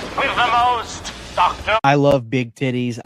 with the most, Doctor. I love big titties.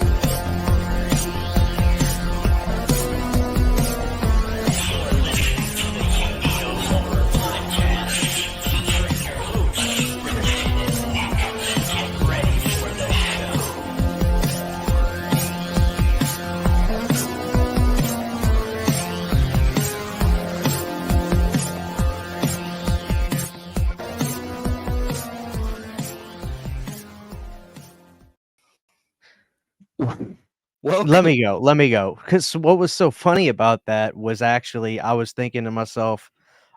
Well, Let me go. Because what was so funny about that was actually I was thinking to myself,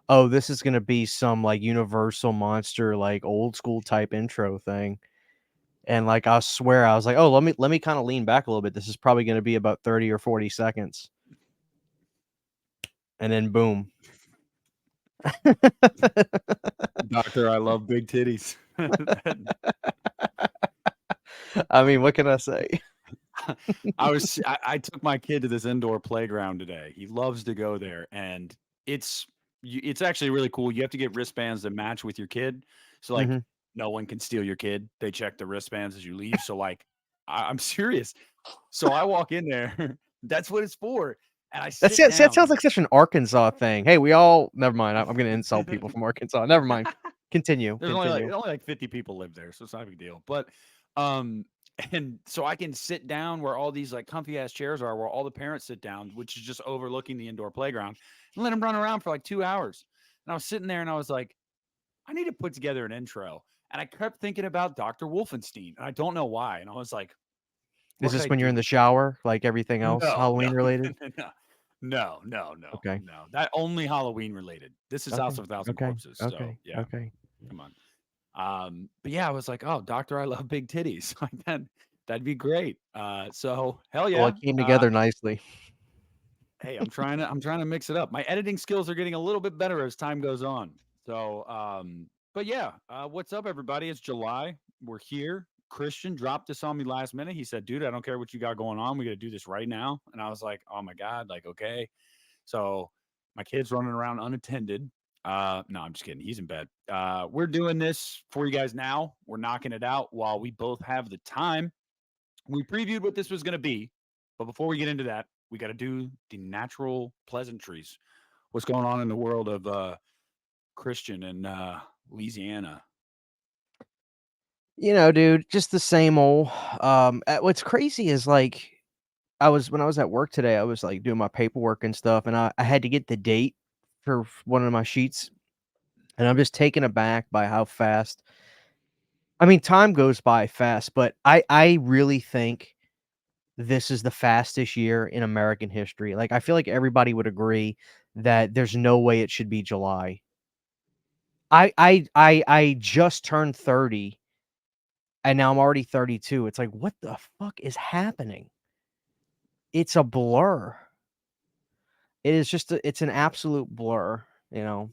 oh, this is gonna be some like Universal monster, like old school type intro thing. And like I swear, I was like, oh, let me kind of lean back a little bit. This is probably gonna be about 30 or 40 seconds. And then boom. Doctor, I love big titties. I mean, what can I say? I took my kid to this indoor playground today. He loves to go there, and it's actually really cool. You have to get wristbands that match with your kid, so like Mhm. no one can steal your kid. They check the wristbands as you leave. So like I'm serious. So I walk in there. That's what it's for. And I That sit sounds down. like such an Arkansas thing. Hey, we all never mind. I'm gonna insult people from Arkansas. Never mind. Continue. There's only like 50 people live there, so it's not a big deal. But um and so I can sit down where all these like comfy ass chairs are, where all the parents sit down, which is just overlooking the indoor playground, and let them run around for like 2 hours. And I was sitting there and I was like, I need to put together an intro. And I kept thinking about Dr. Wolfenstein, and I don't know why. And I was like, Is what could this I when you're in do? the shower, like everything else No, Halloween related? Okay. no. That only Halloween related. This is House Okay. of a Thousand Okay. Corpses. So Okay. yeah, Okay. come on. But yeah, I was like, oh, Doctor, I love big titties. Like that'd be great. So hell Well, yeah. it came together nicely. Hey, I'm trying to mix it up. My editing skills are getting a little bit better as time goes on. So but yeah, what's up, everybody? It's July. We're here. Christian dropped this on me last minute. He said, dude, I don't care what you got going on. We got to do this right now. And I was like, oh my God, like, okay. So my kid's running around unattended. No, I'm just kidding. He's in bed. We're doing this for you guys now. We're knocking it out while we both have the time. We previewed what this was going to be, but before we get into that, we got to do the natural pleasantries. What's going on in the world of Christian and Louisiana? Dude, just the same old. What's crazy is like when I was at work today, I was like doing my paperwork and stuff, and I had to get the date for one of my sheets, and I'm just taken aback by how fast. I mean, time goes by fast, but I really think this is the fastest year in American history. Like, I feel like everybody would agree that there's no way it should be July. I just turned 30, and now I'm already 32. It's like, what the fuck is happening? It's a blur. It is just it's an absolute blur, you know.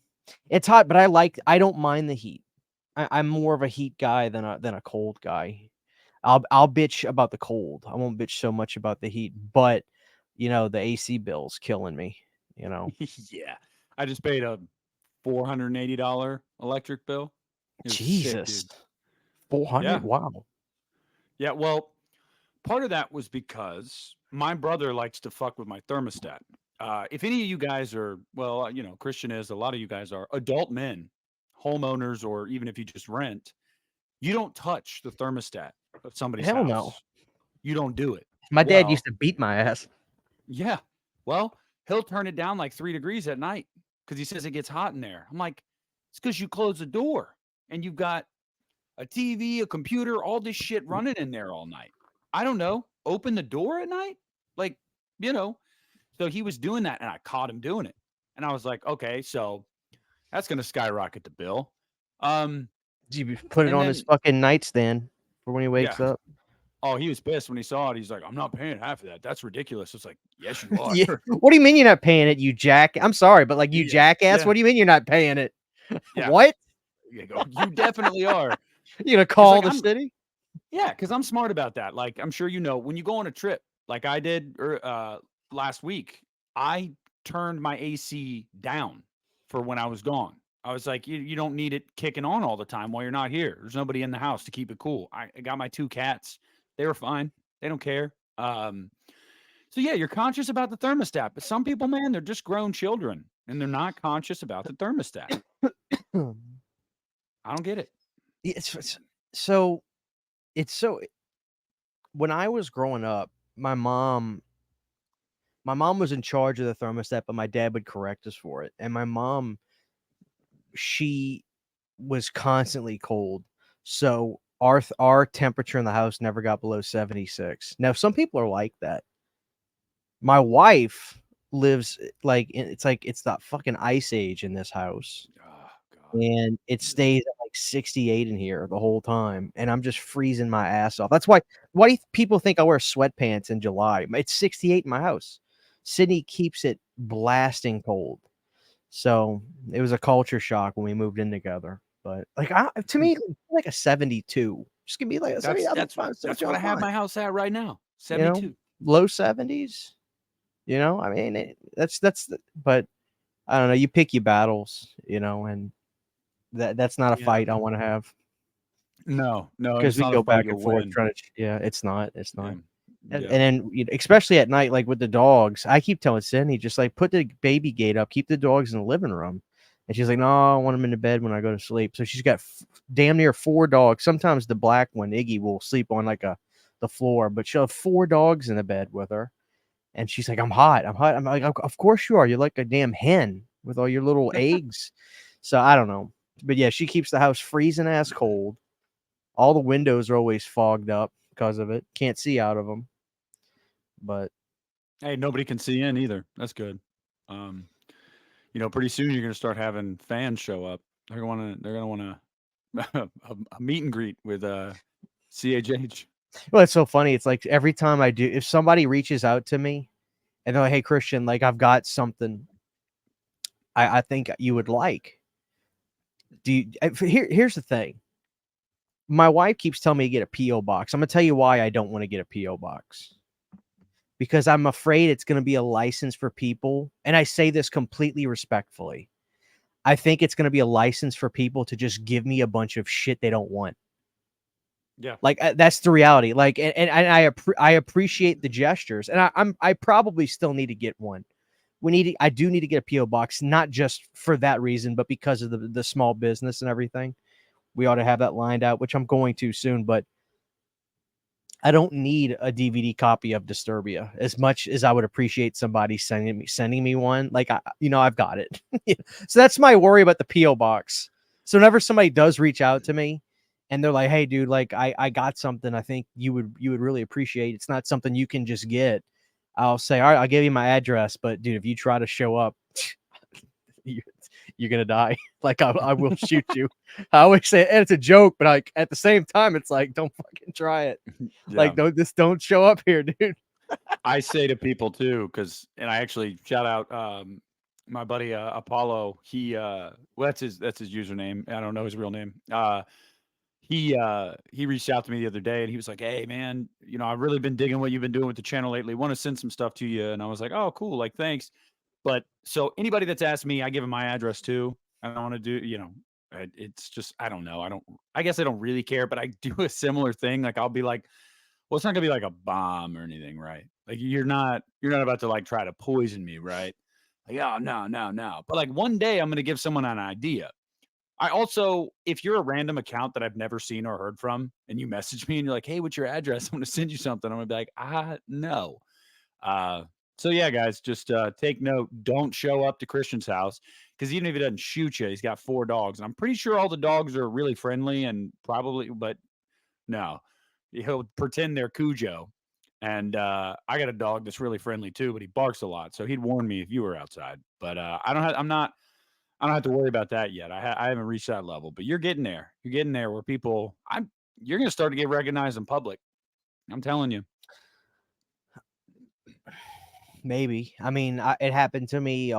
It's hot, but I don't mind the heat. I'm more of a heat guy than a cold guy. I'll bitch about the cold. I won't bitch so much about the heat, but the AC bill's killing me, you know. Yeah, I just paid a $480 electric bill. It was sick, Jesus. dude. 400? Yeah, Wow. yeah. Well, part of that was because my brother likes to fuck with my thermostat. If any of you guys are, well, Christian is, a lot of you guys are adult men, homeowners, or even if you just rent, you don't touch the thermostat of somebody's Hell no. house. You don't do it. My dad used Well, to beat my ass. yeah. Well, he'll turn it down like 3 degrees at night because he says it gets hot in there. I'm like, it's because you close the door and you've got a TV, a computer, all this shit running in there all night. I don't know. Open the door at night? Like, you know. So he was doing that and I caught him doing it. And I was like, okay, so that's going to skyrocket the bill. You put it And on his then, fucking nightstand for when he wakes yeah. up. Oh, he was pissed when he saw it. He's like, I'm not paying half of that. That's ridiculous. It's like, yes, you are. Yeah. What do you mean you're not paying it, you jack? I'm sorry, but like you Yeah. jackass, Yeah. what do you mean you're not paying it? Yeah. What? You definitely are. You gonna 'Cause, call like, the city? Yeah, because I'm smart about that. Like, I'm sure when you go on a trip, like I did last week, I turned my AC down for when I was gone. I was like, you don't need it kicking on all the time while you're not here. There's nobody in the house to keep it cool. I got my 2 cats. They were fine. They don't care. So yeah, you're conscious about the thermostat, but some people, man, they're just grown children and they're not conscious about the thermostat. I don't get it. So when I was growing up, my mom was in charge of the thermostat, but my dad would correct us for it. And my mom, she was constantly cold. So our temperature in the house never got below 76. Now, some people are like that. My wife lives it's that fucking ice age in this house. Oh, God. And it stays at like 68 in here the whole time, and I'm just freezing my ass off. That's why do people think I wear sweatpants in July? It's 68 in my house. Sydney keeps it blasting cold. So, it was a culture shock when we moved in together, but, like, to me, like a 72. Just give me like a 70. That's what I have my house at right now. 72. You know, low 70s. You know, I mean, but I don't know. You pick your battles, and that's not a fight I want to have. No, Because we go back and forth trying to. Yeah, it's not. Yeah. And then, especially at night, like with the dogs, I keep telling Sydney, just like put the baby gate up, keep the dogs in the living room. And she's like, no, I want them in the bed when I go to sleep. So she's got damn near 4 dogs. Sometimes the black one, Iggy, will sleep on like the floor, but she'll have 4 dogs in the bed with her. And she's like, I'm hot. I'm like, of course you are. You're like a damn hen with all your little eggs. So I don't know. But yeah, she keeps the house freezing ass cold. All the windows are always fogged up because of it. Can't see out of them. But hey, nobody can see in either. That's good. Pretty soon you're going to start having fans show up. They're going to want a meet and greet with CHH. well, it's so funny. It's like every time I do, if somebody reaches out to me and they're like, hey, Christian, like I've got something I think you would like. Here's the thing. My wife keeps telling me to get a P.O. box. I'm going to tell you why I don't want to get a P.O. box. Because I'm afraid it's going to be a license for people. And I say this completely respectfully. I think it's going to be a license for people to just give me a bunch of shit they don't want. Yeah. Like that's the reality. Like, and I appreciate the gestures, and I probably still need to get one. I do need to get a P.O. box, not just for that reason, but because of the small business and everything. We ought to have that lined out, which I'm going to soon, but I don't need a DVD copy of Disturbia as much as I would appreciate somebody sending me one. Like, I've got it. So that's my worry about the P.O. box. So whenever somebody does reach out to me and they're like, hey dude, like I got something I think you would really appreciate. It's not something you can just get. I'll say, all right, I'll give you my address, but dude, if you try to show up, you're gonna die. Like I will shoot you. I always say, and it's a joke, but like at the same time, it's like, don't fucking try it. Yeah. Like don't show up here, dude. I say to people too, and I actually shout out my buddy Apollo. He that's his username. I don't know his real name. He reached out to me the other day and he was like, hey man, I've really been digging what you've been doing with the channel lately. Want to send some stuff to you. And I was like, oh cool, like thanks. But so anybody that's asked me, I give them my address too. I don't want to do, it's just, I don't know. I guess I don't really care, but I do a similar thing. Like I'll be like, well, it's not gonna be like a bomb or anything, right? Like you're not about to like try to poison me, right? Like, oh no. But like one day I'm gonna give someone an idea. I also, if you're a random account that I've never seen or heard from, and you message me and you're like, hey, what's your address? I'm gonna send you something. I'm gonna be like, no. So yeah, guys, just take note. Don't show up to Christian's house because even if he doesn't shoot you, he's got 4 dogs, and I'm pretty sure all the dogs are really friendly and probably, but no, he'll pretend they're Cujo. And I got a dog that's really friendly too, but he barks a lot, so he'd warn me if you were outside. But I don't have to worry about that yet. I haven't reached that level, but you're getting there. You're getting there where you're going to start to get recognized in public. I'm telling you. Maybe. I mean, it happened to me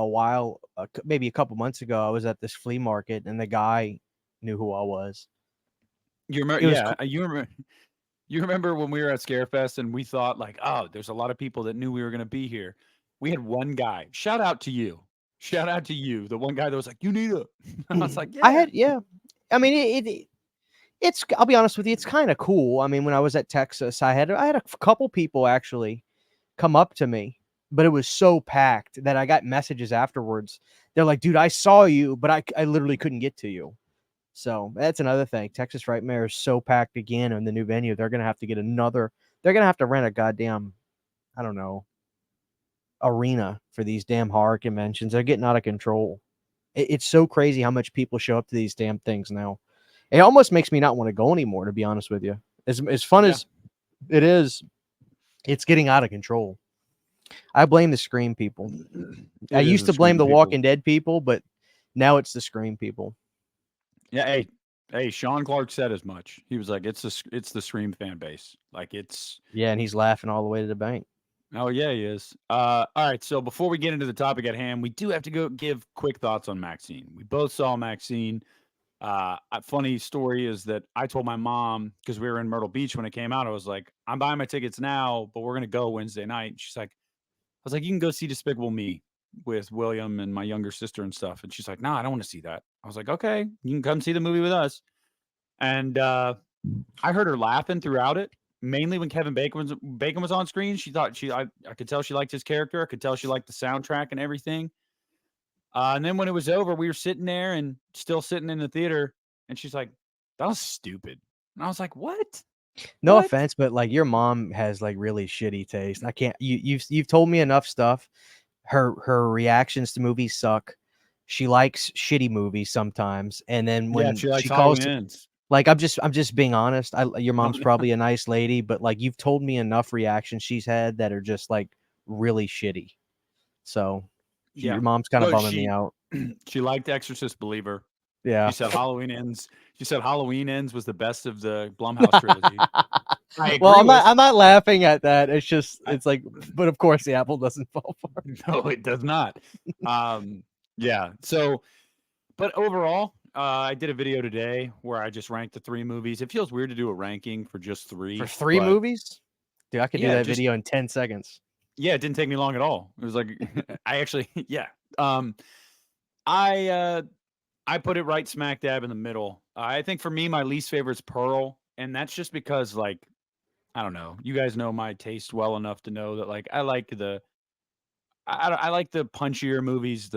maybe a couple months ago. I was at this flea market and the guy knew who I was. You remember? Yeah, you remember. You remember when we were at Scarefest and we thought like, oh, there's a lot of people that knew we were going to be here. We had one guy. Shout out to you. Shout out to you, the one guy that was like, Uneeda. I was like, yeah. I had, yeah. I mean, it's. I'll be honest with you, it's kind of cool. I mean, when I was at Texas, I had a couple people actually come up to me, but it was so packed that I got messages afterwards. They're like, "Dude, I saw you, but I literally couldn't get to you." So that's another thing. Texas Frightmare is so packed again in the new venue. They're gonna have to get another. They're gonna have to rent a goddamn, I don't know, arena for these damn horror conventions. They're getting out of control. It's so crazy how much people show up to these damn things now. It almost makes me not want to go anymore, to be honest with you. As fun as it is, it's getting out of control. I blame the Scream people. I used to blame the Walking Dead people, but now it's the Scream people. Yeah, hey, Sean Clark said as much. He was like, it's the Scream fan base. Like it's Yeah, and he's laughing all the way to the bank. Oh yeah, he is. All right, so before we get into the topic at hand, we do have to go give quick thoughts on Maxine. We both saw Maxine. A funny story is that I told my mom, because we were in Myrtle Beach when it came out, I was like, I'm buying my tickets now, but we're gonna go Wednesday night. She's like, I was like, you can go see Despicable Me with William and my younger sister and stuff. And she's like, no, I don't want to see that. I was like, okay, you can come see the movie with us. And I heard her laughing throughout it, mainly when Kevin Bacon was on screen. She thought I could tell she liked his character. I could tell she liked the soundtrack and everything. And then when it was over, we were sitting there and still sitting in the theater, and she's like, "That was stupid." And I was like, "What?" No What? offense, but like your mom has like really shitty taste. I can't. You've told me enough stuff. Her reactions to movies suck. She likes shitty movies sometimes, and then when she likes she calls, Halloween Ends. like I'm just being honest. Your mom's probably a nice lady, but like you've told me enough reactions she's had that are just like really shitty. So your mom's kind of bumming me out. She liked Exorcist Believer. Yeah. She said Halloween Ends. She said Halloween Ends was the best of the Blumhouse trilogy. I agree. Well, I'm not laughing at that. It's just it's like, but of course the apple doesn't fall far. No, it does not. Yeah. So, but overall, I did a video today where I just ranked the 3 movies. It feels weird to do a ranking for just 3. For 3 movies? Dude, I could do that just, video in 10 seconds. Yeah, it didn't take me long at all. It was like I actually, yeah. I put it right smack dab in the middle. I think for me, my least favorite is Pearl, and that's just because, like, I don't know. You guys know my taste well enough to know that, like, I like the punchier movies,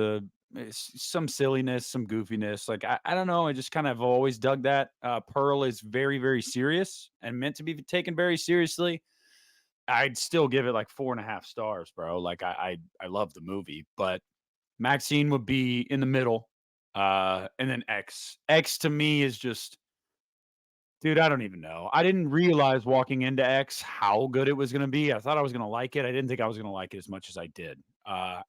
some silliness, some goofiness. Like I don't know. I just kind of always dug that. Pearl is very, very serious and meant to be taken very seriously. I'd still give it like 4.5 stars, bro. Like I love the movie, but Maxine would be in the middle. And then X. X to me is just, dude, I don't even know. I didn't realize walking into X how good it was going to be. I thought I was going to like it. I didn't think I was going to like it as much as I did.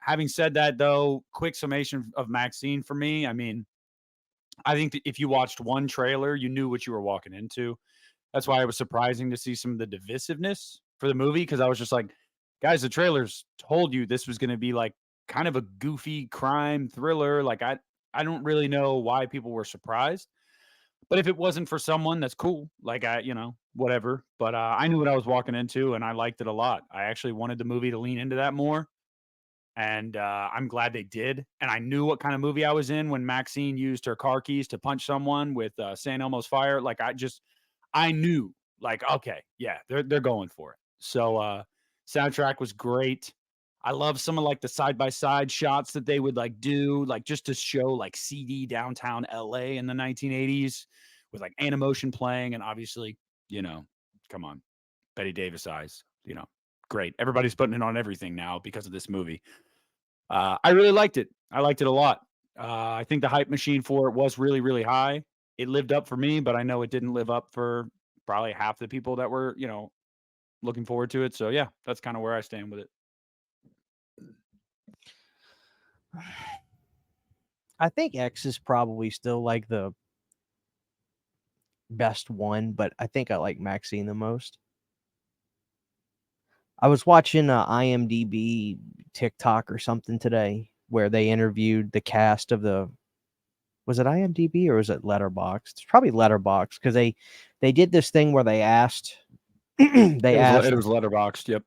Having said that, though, quick summation of Maxine for me. I mean, I think that if you watched one trailer, you knew what you were walking into. That's why it was surprising to see some of the divisiveness for the movie, because I was just like, guys, the trailers told you this was going to be like kind of a goofy crime thriller. Like I don't really know why people were surprised. But if it wasn't for someone, that's cool. Like whatever. But I knew what I was walking into, and I liked it a lot. I actually wanted the movie to lean into that more, and I'm glad they did. And I knew what kind of movie I was in when Maxine used her car keys to punch someone with San Elmo's fire. Like I knew, like, okay, yeah, they're going for it. So soundtrack was great. I love some of like the side by side shots that they would like do, like just to show like seedy downtown LA in the 1980s with like Animotion playing, and obviously, come on, Betty Davis eyes, great. Everybody's putting it on everything now because of this movie. I really liked it. I liked it a lot. I think the hype machine for it was really, really high. It lived up for me, but I know it didn't live up for probably half the people that were, looking forward to it. So yeah, that's kind of where I stand with it. I think X is probably still like the best one, but I think I like Maxine the most. I was watching IMDb TikTok or something today where they interviewed the cast of was it IMDb or was it Letterboxd? It's probably Letterboxd, because they did this thing where they asked It was Letterboxd. Yep.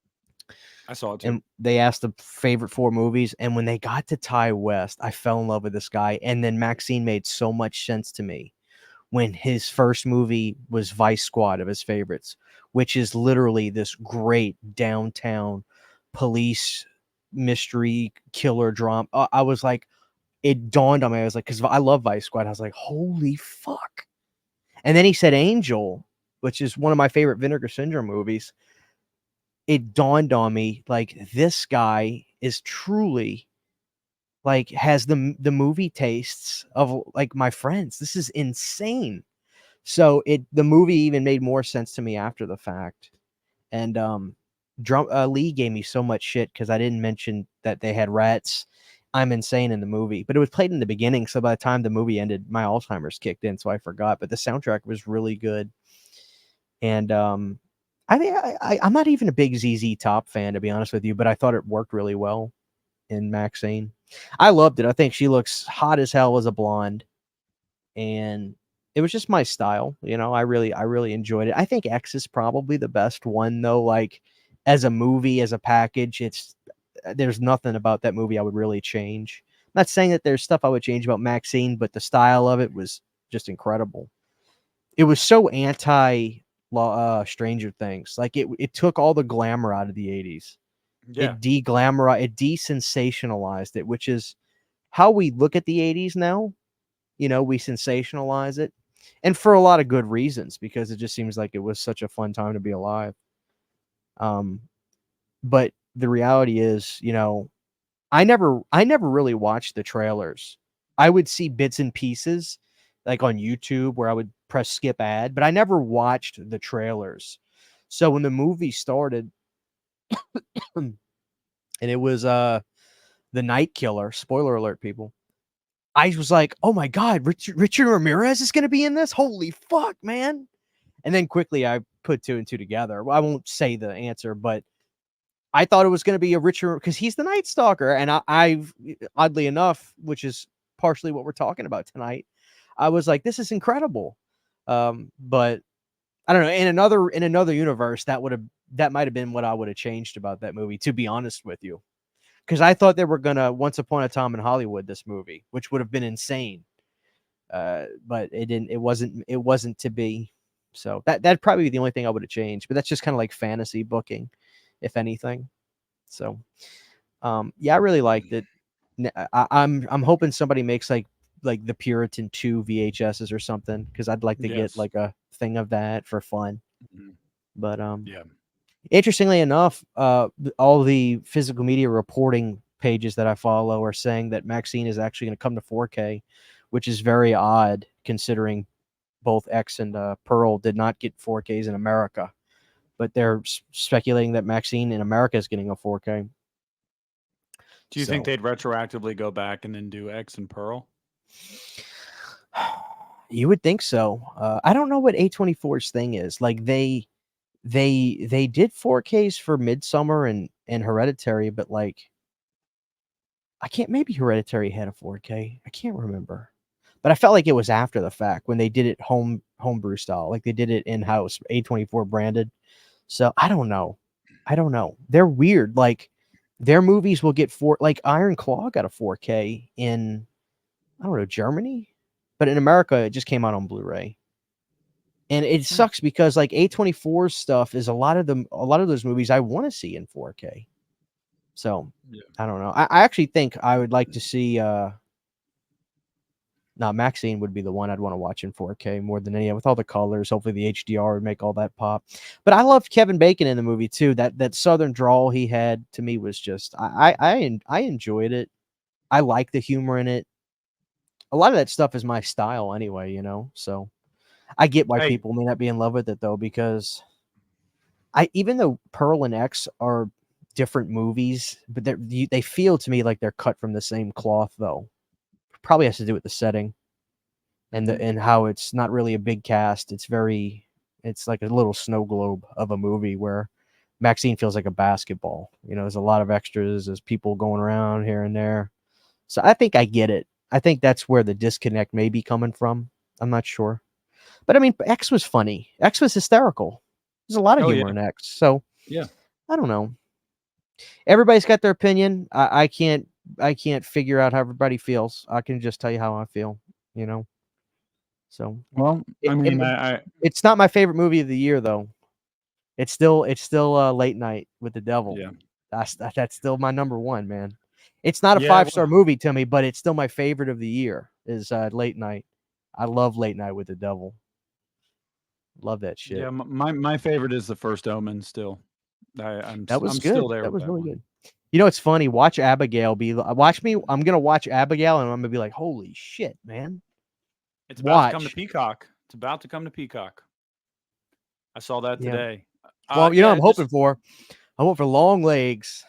I saw it too. and they asked the favorite 4 movies, and when they got to Ty West, I fell in love with this guy, and then Maxine made so much sense to me when his first movie was Vice Squad of his favorites, which is literally this great downtown police mystery killer drama. I was like, it dawned on me. I was like, because I love Vice Squad. I was like, holy fuck. And then he said Angel, which is one of my favorite Vinegar Syndrome movies. It dawned on me, like, this guy is truly, like, has the movie tastes of, like, my friends. This is insane. So the movie even made more sense to me after the fact. And Lee gave me so much shit because I didn't mention that they had rats. I'm insane in the movie, but it was played in the beginning, so by the time the movie ended, my Alzheimer's kicked in, so I forgot. But the soundtrack was really good, and I mean, I'm not even a big ZZ Top fan, to be honest with you, but I thought it worked really well in Maxine. I loved it. I think she looks hot as hell as a blonde, and it was just my style. You know, I really enjoyed it. I think X is probably the best one, though. Like, as a movie, as a package, there's nothing about that movie I would really change. I'm not saying that there's stuff I would change about Maxine, but the style of it was just incredible. It was so anti Stranger Things. Like, it took all the glamour out of the 80s. Yeah. It desensationalized it, which is how we look at the 80s now. You know, we sensationalize it, and for a lot of good reasons, because it just seems like it was such a fun time to be alive. But the reality is, you know, I never really watched the trailers. I would see bits and pieces, like on YouTube, where I would press skip ad, but I never watched the trailers. So when the movie started, and it was The Night Killer, spoiler alert, people, I was like, oh my God, Richard Ramirez is going to be in this? Holy fuck, man. And then quickly I put 2 and 2 together. Well, I won't say the answer, but I thought it was going to be a Richard, because he's the Night Stalker. And I've, oddly enough, which is partially what we're talking about tonight, I was like, this is incredible. But I don't know. In another universe, that might have been what I would have changed about that movie, to be honest with you. Because I thought they were gonna Once Upon a Time in Hollywood this movie, which would have been insane. But it didn't. It wasn't to be. So that'd probably be the only thing I would have changed. But that's just kind of like fantasy booking, if anything. So, yeah, I really liked it. I'm hoping somebody makes like the Puritan 2 VHSs or something, because I'd like to get like a thing of that for fun. Mhm. But Yeah. interestingly enough, all the physical media reporting pages that I follow are saying that Maxine is actually going to come to 4K, which is very odd considering both X and Pearl did not get 4Ks in America. But they're speculating that Maxine in America is getting a 4K. Do you think they'd retroactively go back and then do X and Pearl? You would think so. I don't know what A24's thing is. Like, they did 4Ks for Midsummer and Hereditary, but like, I can't. Maybe Hereditary had a 4K. I can't remember, but I felt like it was after the fact when they did it homebrew style, like they did it in house, A24 branded. So I don't know. They're weird. Like, their movies will get like Iron Claw got a 4K in, I don't know, Germany, but in America it just came out on Blu-ray. And it sucks because like A24 stuff is a lot of those movies I want to see in 4K. So I don't know. I actually think I would like to see Maxine would be the one I'd want to watch in 4K more than any, with all the colors. Hopefully the HDR would make all that pop. But I loved Kevin Bacon in the movie too. That southern drawl he had, to me, was just I enjoyed it. I like the humor in it. A lot of that stuff is my style anyway, you know. So I get why people may not be in love with it though, because even though Pearl and X are different movies, but they feel to me like they're cut from the same cloth though. Probably has to do with the setting and and how it's not really a big cast. It's like a little snow globe of a movie, where Maxine feels like a basketball. You know, there's a lot of extras, there's people going around here and there. So I think I get it. I think that's where the disconnect may be coming from. I'm not sure. But I mean, X was funny. X was hysterical. There's a lot of humor in X. So yeah, I don't know. Everybody's got their opinion. I can't figure out how everybody feels. I can just tell you how I feel, you know. So Well, I mean, it's not my favorite movie of the year though. It's still Late Night with the Devil. yeah. That's still my number one, man. It's not a Yeah, 5-star movie to me, but it's still my favorite of the year is Late Night. I love Late Night with the Devil. Love that shit. Yeah, my favorite is The First Omen still. That was I'm good. still there That with was that really one. good. You know, it's funny. Watch Abigail watch me. I'm gonna watch Abigail, and I'm gonna be like, "Holy shit, man!" It's about to come to Watch. Peacock. It's about to come to Peacock. I saw that Yeah. today. Well, you know, Yeah, I'm hoping for. I hope for Long Legs.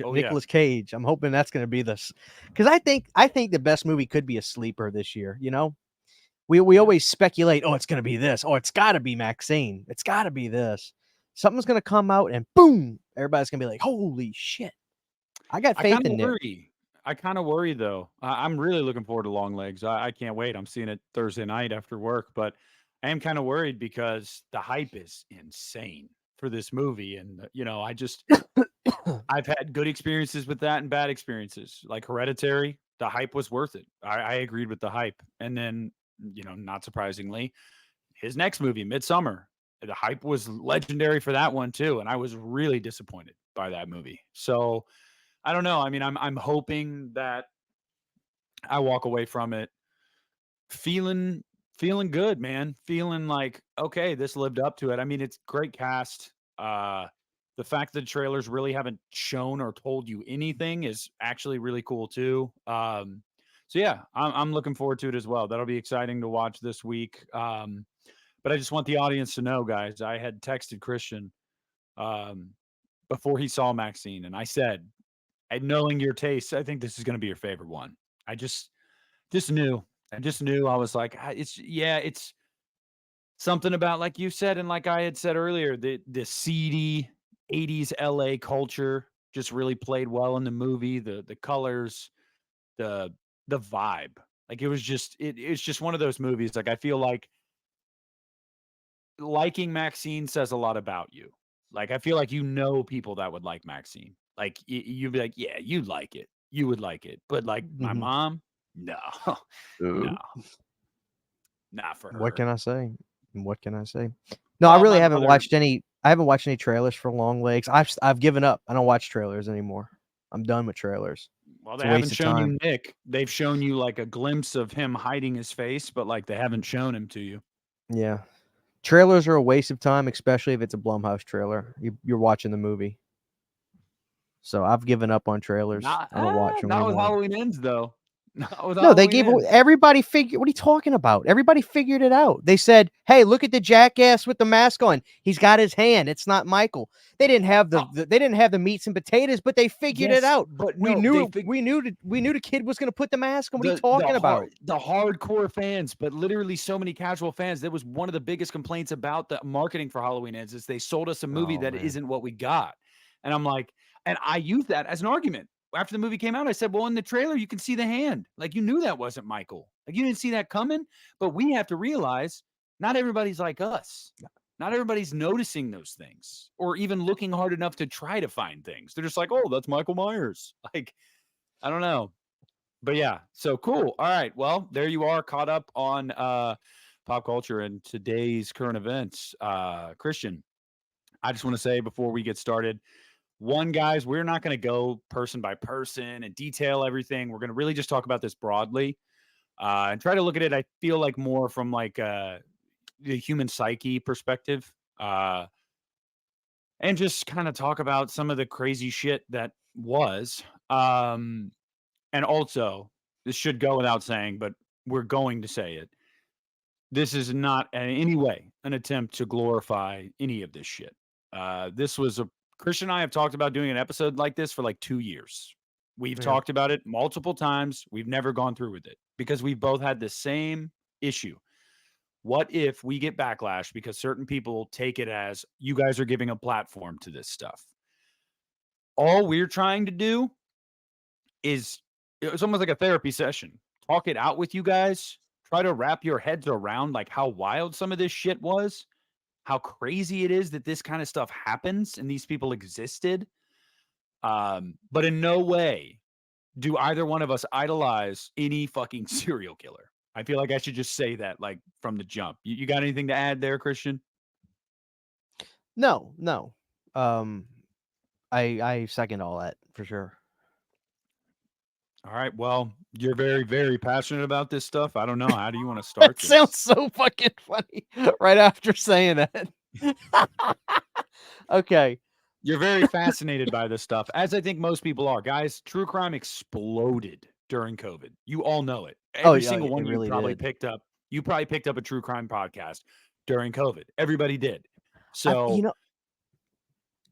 Oh, yeah. Nicolas Cage. I'm hoping that's gonna be this, because I think the best movie could be a sleeper this year. You know, we always speculate. Oh, it's gonna be this. Oh, it's got to be Maxine. It's got to be this. Something's gonna come out, and boom, everybody's gonna be like, "Holy shit!" I got I faith kind of in Nick. worry. I kind of worry though. I'm really looking forward to Long Legs. I can't wait. I'm seeing it Thursday night after work, but I am kind of worried because the hype is insane for this movie, and I've had good experiences with that and bad experiences. Like Hereditary, the hype was worth it. I agreed with the hype, and then not surprisingly, his next movie, Midsummer, the hype was legendary for that one too, and I was really disappointed by that movie. So I don't know. I mean, I'm hoping that I walk away from it feeling feeling good, man. Feeling like, okay, this lived up to it. I mean, it's great cast. The fact that trailers really haven't shown or told you anything is actually really cool too. So yeah, I'm looking forward to it as well. That'll be exciting to watch this week. But I just want the audience to know, guys, I had texted Christian um, before he saw Maxine, and I said, and knowing your tastes, I think this is going to be your favorite one. I just knew. I just knew. I was like, it's something about like you said, and like I had said earlier, the seedy '80s LA culture just really played well in the movie. The colors, the the vibe. Like it was just it's just one of those movies. Like I feel like liking Maxine says a lot about you. Like I feel like people that would like Maxine. Like you'd be like, yeah, you'd like it. You would like it. But like my Mhm. mom, no, no, not for What her. can I say? What can I say? No, I Well, really my haven't mother. watched any. I haven't watched any trailers for Long Legs. I've given up. I don't watch trailers anymore. I'm done with trailers. Well, It's they a haven't waste of shown time. you Nick. They've shown you like a glimpse of him hiding his face, but like they haven't shown him to you. Yeah, trailers are a waste of time, especially if it's a Blumhouse trailer. You're watching the movie. So I've given up on trailers. I don't watch them Not with anymore. Halloween Ends though. Not with No, they Halloween gave Ends. everybody figure. What are you talking about? Everybody figured it out. They said, "Hey, look at the jackass with the mask on. He's got his hand. It's not Michael." They didn't have they didn't have the meats and potatoes, but they figured it Yes, out. but We no, they knew we knew the kid was going to put the mask on. What are you talking about? the hardcore fans, but literally so many casual fans. That was one of the biggest complaints about the marketing for Halloween Ends is they sold us a movie Oh that man. isn't what we got. And I'm like, and I used that as an argument. After the movie came out, I said, well, in the trailer, you can see the hand. Like you knew that wasn't Michael. Like you didn't see that coming. But we have to realize not everybody's like us. Not everybody's noticing those things or even looking hard enough to try to find things. They're just like, oh, that's Michael Myers. Like, I don't know. But yeah, so cool. All right. Well, there you are, caught up on pop culture and today's current events. Christian, I just want to say before we get started, one, guys, we're not going to go person by person and detail everything. We're going to really just talk about this broadly and try to look at it, I feel like, more from like the human psyche perspective. And just kind of talk about some of the crazy shit that was. And also, this should go without saying, but we're going to say it. This is not in any way an attempt to glorify any of this shit. This was a Christian and I have talked about doing an episode like this for like 2 years. We've Yeah. talked about it multiple times. We've never gone through with it because we both had the same issue. What if we get backlash because certain people take it as you guys are giving a platform to this stuff? All we're trying to do is it's almost like a therapy session. Talk it out with you guys. Try to wrap your heads around like how wild some of this shit was, how crazy it is that this kind of stuff happens and these people existed. But in no way do either one of us idolize any fucking serial killer. I feel like I should just say that, like, from the jump. You got anything to add there, Christian? No, no. I second all that for sure. All right. Well, you're very, very passionate about this stuff. I don't know. How do you want to That start sounds this? so fucking funny right after saying that. Okay. You're very fascinated by this stuff, as I think most people are. Guys, true crime exploded during COVID. You all know it. Oh, Every yeah, single one it of you really probably did. picked up. You probably picked up a true crime podcast during COVID. Everybody did. You So know,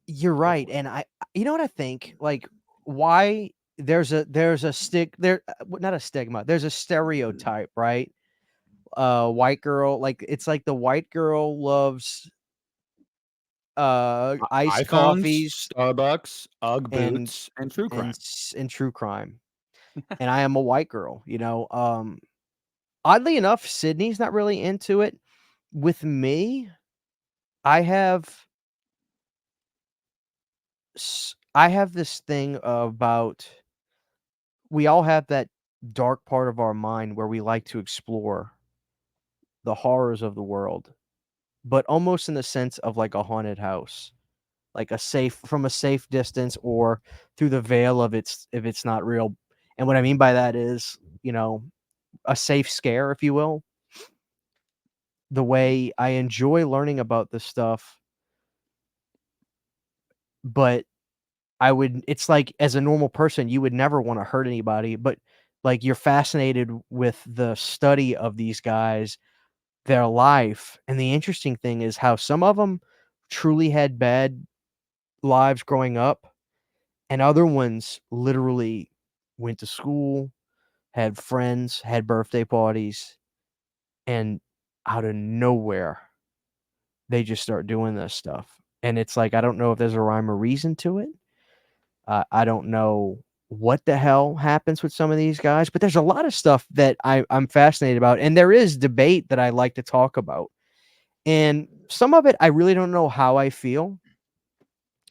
you're go right, for it. and you know what I think? Like, why there's a not a stigma. There's a stereotype, right? White girl, like it's like the white girl loves iced iPhones, coffees Starbucks, UGG and boots, and true crime. and true crime. And I am a white girl, you know. Oddly enough, Sydney's not really into it. With me, I have I have this thing about we all have that dark part of our mind where we like to explore the horrors of the world, but almost in the sense of like a haunted house, like from a safe distance or through the veil of its if it's not real. And what I mean by that is, you know, a safe scare, if you will. The way I enjoy learning about this stuff, but it's like as a normal person, you would never want to hurt anybody, but like you're fascinated with the study of these guys, their life. And the interesting thing is how some of them truly had bad lives growing up, and other ones literally went to school, had friends, had birthday parties, and out of nowhere, they just start doing this stuff. And it's like, I don't know if there's a rhyme or reason to it. I don't know what the hell happens with some of these guys, but there's a lot of stuff that I'm fascinated about. And there is debate that I like to talk about. And some of it, I really don't know how I feel.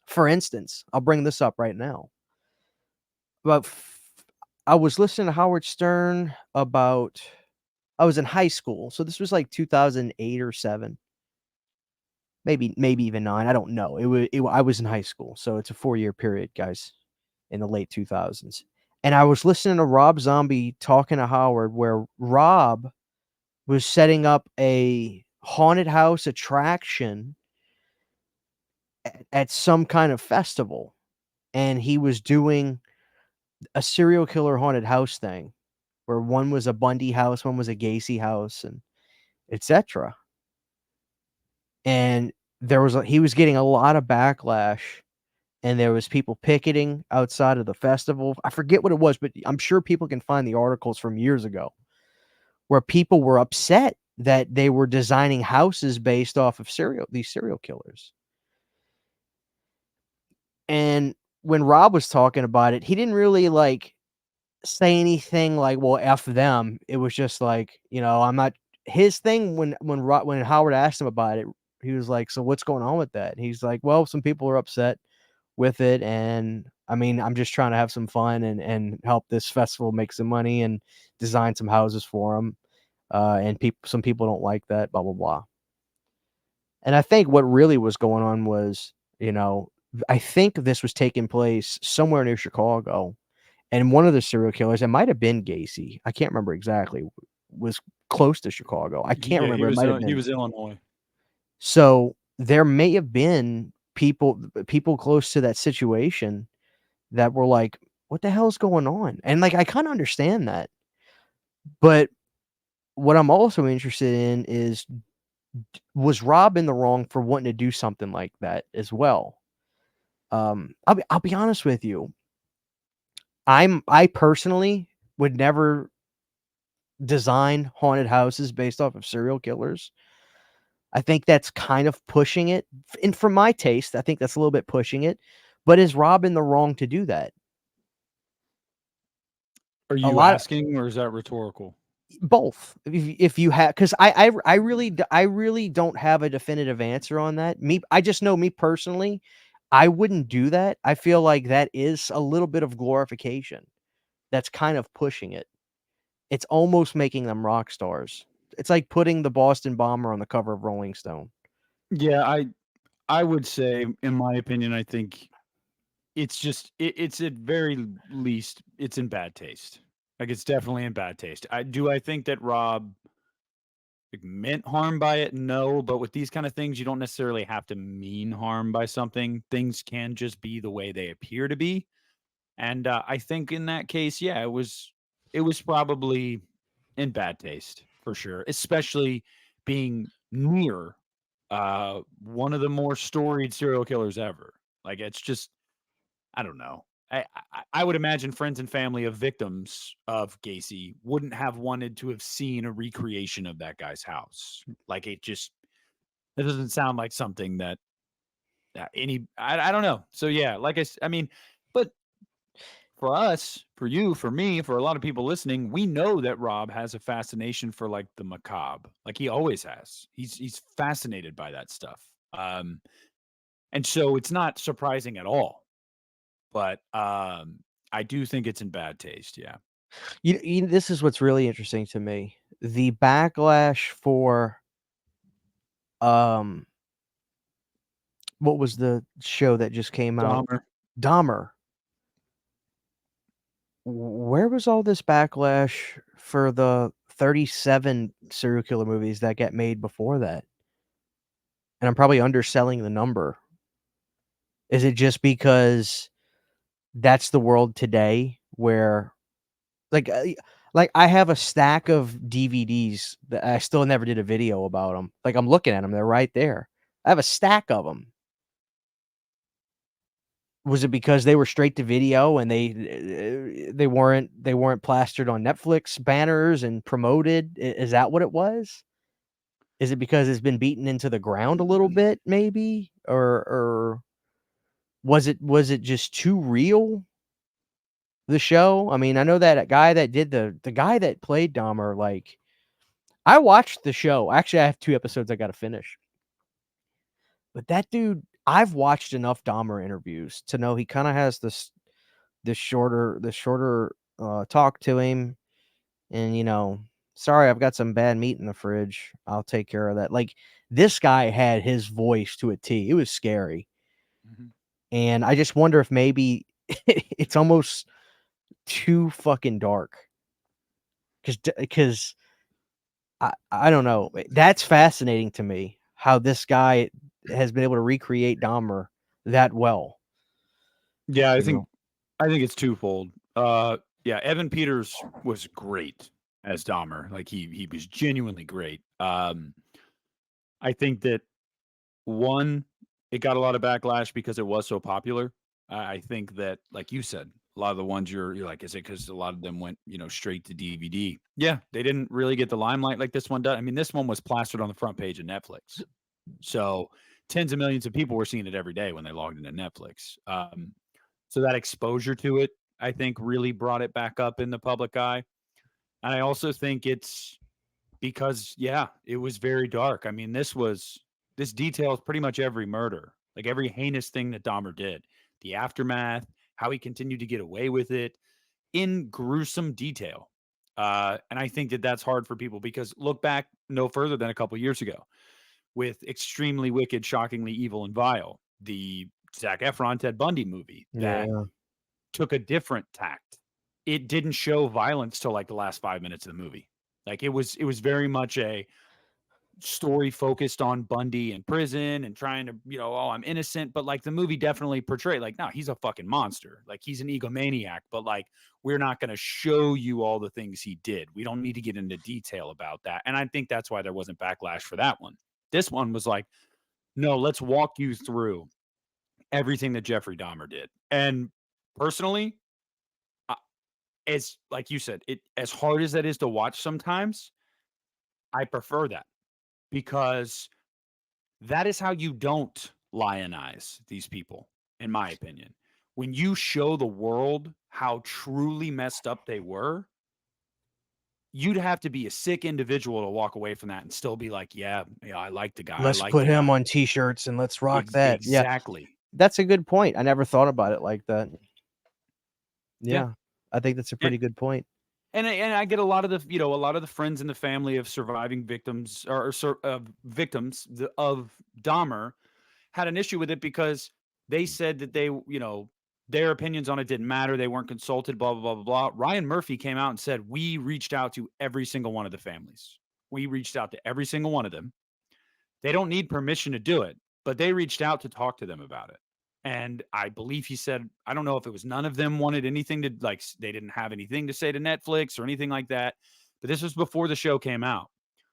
For instance, I'll bring this up right now. About I was listening to Howard Stern about I was in high school, so this was like 2008 or 7, maybe even 9. I don't know. I was in high school, so it's a 4-year period, guys, in the late 2000s. And I was listening to Rob Zombie talking to Howard, where Rob was setting up a haunted house attraction at some kind of festival, and he was doing a serial killer haunted house thing where one was a Bundy house, one was a Gacy house, and etc. And he was getting a lot of backlash, and there was people picketing outside of the festival. I forget what it was, but I'm sure people can find the articles from years ago where people were upset that they were designing houses based off of these serial killers. And when Rob was talking about it, he didn't really like say anything like, "Well, F them." It was just like, you know, I'm not his thing when Howard asked him about it, he was like, "So what's going on with that?" And he's like, "Well, some people are upset with it, and I mean, I'm just trying to have some fun and help this festival make some money and design some houses for them. And some people don't like that, blah blah blah." And I think what really was going on was, you know, I think this was taking place somewhere near Chicago. And one of the serial killers, it might have been Gacy, I can't remember exactly, was close to Chicago. I can't Yeah, remember, it might have he been. was Illinois. So, there may have been people close to that situation that were like, "What the hell is going on?" And, like, I kinda understand that. But what I'm also interested in is, was Rob in the wrong for wanting to do something like that as well? I'll be honest with you. I personally would never design haunted houses based off of serial killers. I think that's kind of pushing it. And for my taste, I think that's a little bit pushing it. But is Rob in the wrong to do that? Are A you lot of asking, or is that rhetorical? both. If you have, because I really don't have a definitive answer on that. I just know me personally. I wouldn't do that. I feel like that is a little bit of glorification. That's kind of pushing it. It's almost making them rock stars. It's like putting the Boston Bomber on the cover of Rolling Stone. Yeah, I would say, in my opinion, I think it's just it's at very least it's in bad taste. Like it's definitely in bad taste. I think that Rob meant harm by it? No, but with these kind of things, you don't necessarily have to mean harm by something. Things can just be the way they appear to be. And I think in that case, yeah, it was probably in bad taste for sure, especially being near one of the more storied serial killers ever. Like it's just I don't know. I would imagine friends and family of victims of Gacy wouldn't have wanted to have seen a recreation of that guy's house. Like it doesn't sound like something that I don't know. So yeah, like I mean, but for us, for you, for me, for a lot of people listening, we know that Rob has a fascination for like the macabre. Like he always has. He's fascinated by that stuff. And so it's not surprising at all. But I do think it's in bad taste. Yeah. This is what's really interesting to me. The backlash for um what was the show that just came out? Dahmer. Dahmer. Where was all this backlash for the 37 serial killer movies that get made before that? And I'm probably underselling the number. Is it just because that's the world today where like I have a stack of DVDs that I still never did a video about them. Like I'm looking at them, they're right there. I have a stack of them. Was it because they were straight to video and they weren't plastered on Netflix banners and promoted? Is that what it was? Is it because it's been beaten into the ground a little bit maybe? Or was it just too real? The show? I mean, I know that guy that did the guy that played Dahmer, like I watched the show. Actually, I have 2 episodes I gotta finish. But that dude, I've watched enough Dahmer interviews to know he kinda has this shorter, talk to him and, "Sorry, I've got some bad meat in the fridge. I'll take care of that." Like, this guy had his voice to a T. It was scary. Mhm. And I just wonder if maybe it's almost too fucking dark. Because I don't know. That's fascinating to me, how this guy has been able to recreate Dahmer that well, Yeah, I you think know? I think it's twofold. Yeah, Evan Peters was great as Dahmer. Like he was genuinely great. I think that one, it got a lot of backlash because it was so popular. I think that, like you said, a lot of the ones you're like, is it because a lot of them went, straight to DVD? Yeah, they didn't really get the limelight like this one does. I mean, this one was plastered on the front page of Netflix, so tens of millions of people were seeing it every day when they logged into Netflix. So that exposure to it, I think, really brought it back up in the public eye. And I also think it's because, yeah, it was very dark. I mean, this details pretty much every murder, like every heinous thing that Dahmer did, the aftermath, how he continued to get away with it in gruesome detail. And I think that that's hard for people because look back no further than a couple years ago with Extremely Wicked, Shockingly Evil, and Vile, the Zac Efron Ted Bundy movie that Yeah. took a different tact. It didn't show violence till like the last 5 minutes of the movie. Like it was very much a story focused on Bundy in prison and trying to, oh, I'm innocent, but like the movie definitely portrayed like, no, he's a fucking monster. Like he's an egomaniac, but like we're not going to show you all the things he did. We don't need to get into detail about that. And I think that's why there wasn't backlash for that one. This one was like, no, let's walk you through everything that Jeffrey Dahmer did. And personally, as like you said, it as hard as that is to watch sometimes, I prefer that because that is how you don't lionize these people, in my opinion. When you show the world how truly messed up they were, you'd have to be a sick individual to walk away from that and still be like, yeah, I like the guy. I Let's like put the him guy. on T-shirts and let's rock that. Yeah. Exactly. that's a good point. I never thought about it like that. Yeah. Yeah, I think that's a pretty good point. And I get a lot of the friends in the family of surviving victims victims of Dahmer had an issue with it because they said that their opinions on it didn't matter. They weren't consulted, blah, blah, blah, blah, blah. Ryan Murphy came out and said, we reached out to every single one of the families. We reached out to every single one of them. They don't need permission to do it, but they reached out to talk to them about it. And I believe he said, I don't know if it was none of them wanted anything to, like, they didn't have anything to say to Netflix or anything like that. But this was before the show came out.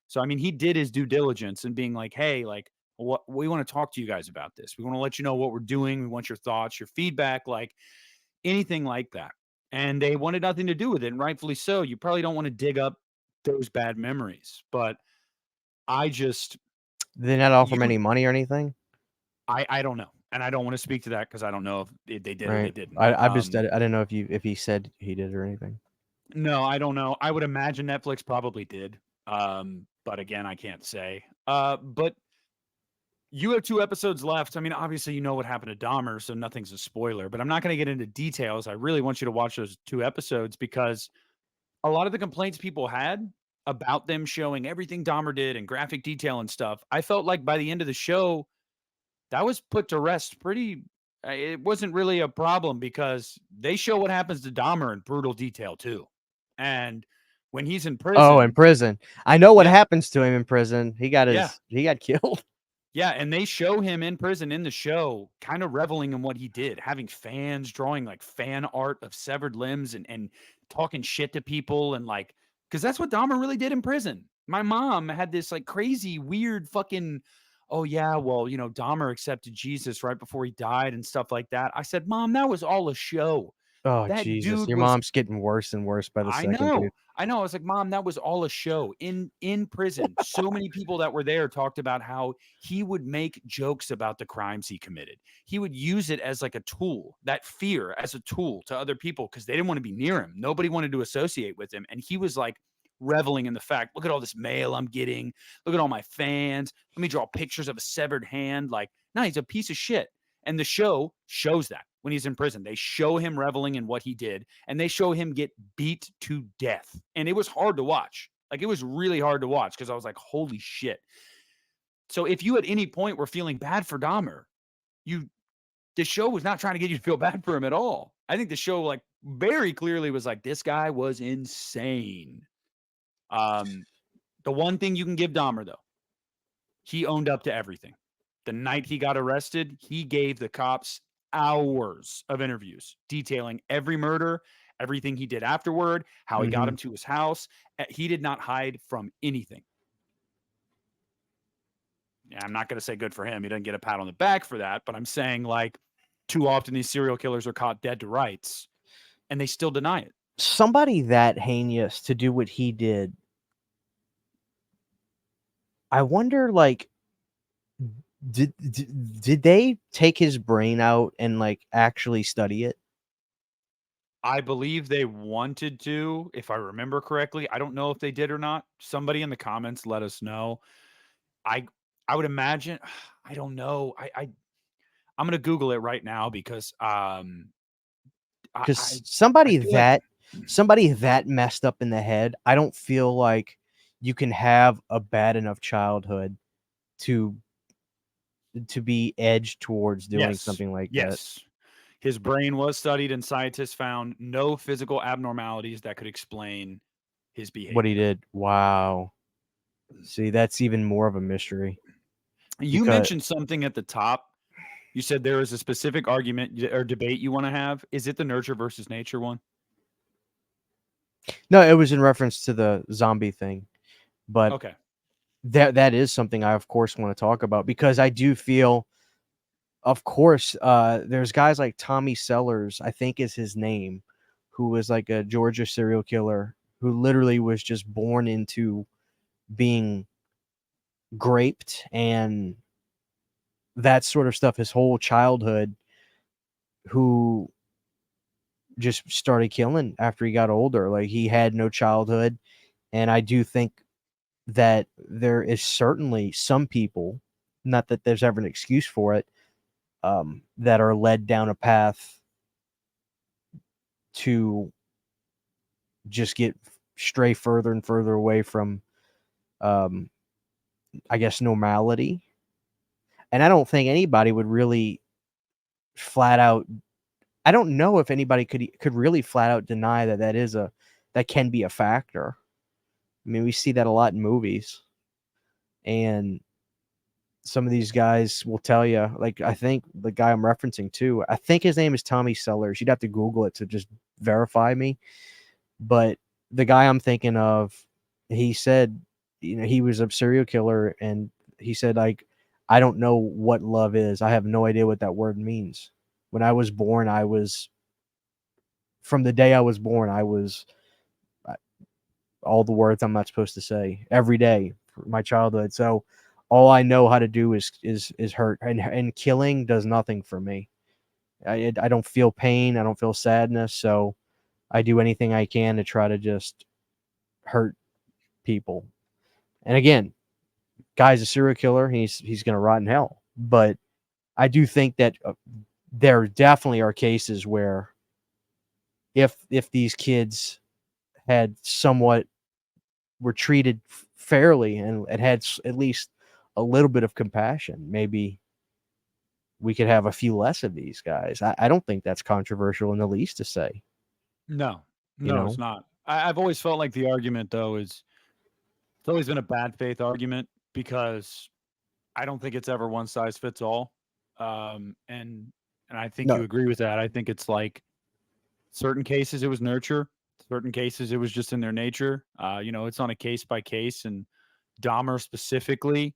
So, I mean, he did his due diligence and being like, hey, like, what we want to talk to you guys about this. We want to let you know what we're doing. We want your thoughts, your feedback, like anything like that. And they wanted nothing to do with it. And rightfully so. You probably don't want to dig up those bad memories. But I just, Did they not offer you him any money or anything? I don't know, and I don't want to speak to that because I don't know if they did or they Right. didn't. I didn't know if he said he did or anything. No, I don't know. I would imagine Netflix probably did, but again, I can't say. But you have 2 episodes left. I mean, obviously, you know what happened to Dahmer, so nothing's a spoiler. But I'm not going to get into details. I really want you to watch those 2 episodes because a lot of the complaints people had about them showing everything Dahmer did and graphic detail and stuff, I felt like by the end of the show, that was put to rest pretty. It wasn't really a problem because they show what happens to Dahmer in brutal detail too. And when he's in Oh, in prison, prison. I know what yeah, happens to him in prison. He got yeah, killed. yeah, and they show him in prison in the show, kind of reveling in what he did, having fans drawing like fan art of severed limbs and talking shit to people and like, because that's what Dahmer really did in prison. My mom had this like crazy, weird fucking, oh yeah, well, Dahmer accepted Jesus right before he died and stuff like that. I said, Mom, that was all a show. Oh, That Jesus. dude Your was mom's getting worse and worse by the I second, dude. know. I know. I was like, Mom, that was all a show in prison. So many people that were there talked about how he would make jokes about the crimes he committed. He would use it as like a tool, that fear as a tool to other people because they didn't want to be near him. Nobody wanted to associate with him. And he was like reveling in the fact, look at all this mail I'm getting. Look at all my fans. Let me draw pictures of a severed hand. Like, no, he's a piece of shit. And the show shows that when he's in prison. They show him reveling in what he did, and they show him get beat to death. And it was hard to watch. Like, it was really hard to watch because I was like, holy shit. So if you at any point were feeling bad for Dahmer, the show was not trying to get you to feel bad for him at all. I think the show, like, very clearly was like, this guy was insane. The one thing you can give Dahmer, though, he owned up to everything. The night he got arrested, he gave the cops hours of interviews detailing every murder, everything he did afterward, how he got him to his house. He did not hide from anything. Yeah, I'm not going to say good for him. He doesn't get a pat on the back for that, but I'm saying, like, too often these serial killers are caught dead to rights and they still deny it. Somebody that heinous to do what he did. I wonder, like, did they take his brain out and like actually study it? I believe they wanted to, if I remember correctly. I don't know if they did or not. Somebody in the comments let us know. I would imagine. I don't know. I'm gonna Google it right now because Because I feel like somebody that messed up in the head, I don't feel like you can have a bad enough childhood to be edged towards doing something like that. yes, his brain was studied and scientists found no physical abnormalities that could explain his behavior. What he did. Wow. See, that's even more of a mystery. You mentioned something at the top. You said there is a specific argument or debate you want to have. Is it the nurture versus nature one? No, it was in reference to the zombie thing. But Okay. that is something I, of course, want to talk about because I do feel, of course, there's guys like Tommy Sellers, I think is his name, who was like a Georgia serial killer who literally was just born into being graped and that sort of stuff his whole childhood, who just started killing after he got older. Like, he had no childhood. And I do think that there is certainly some people, not that there's ever an excuse for it, that are led down a path to just stray further and further away from, I guess, normality. And I don't think anybody would really flat out. I don't know if anybody could really flat out deny that can be a factor. I mean, we see that a lot in movies, and some of these guys will tell you, like, I think the guy I'm referencing to, I think his name is Tommy Sellers. You'd have to Google it to just verify me. But the guy I'm thinking of, he said, he was a serial killer, and he said, like, I don't know what love is. I have no idea what that word means. When I was born, from the day I was born, I was all the words I'm not supposed to say every day for my childhood. So all I know how to do is hurt, and killing does nothing for me. I don't feel pain. I don't feel sadness. So I do anything I can to try to just hurt people. And again, guy's a serial killer. He's going to rot in hell. But I do think that there definitely are cases where if these kids had were treated fairly and had at least a little bit of compassion, maybe we could have a few less of these guys. I don't think that's controversial in the least to say. No, You no, it's know, not. I've always felt like the argument, though, is it's always been a bad faith argument because I don't think it's ever one size fits all. And I think you no, agree with that. I think it's like certain cases it was nurture, certain cases it was just in their nature. It's on a case by case. And Dahmer specifically,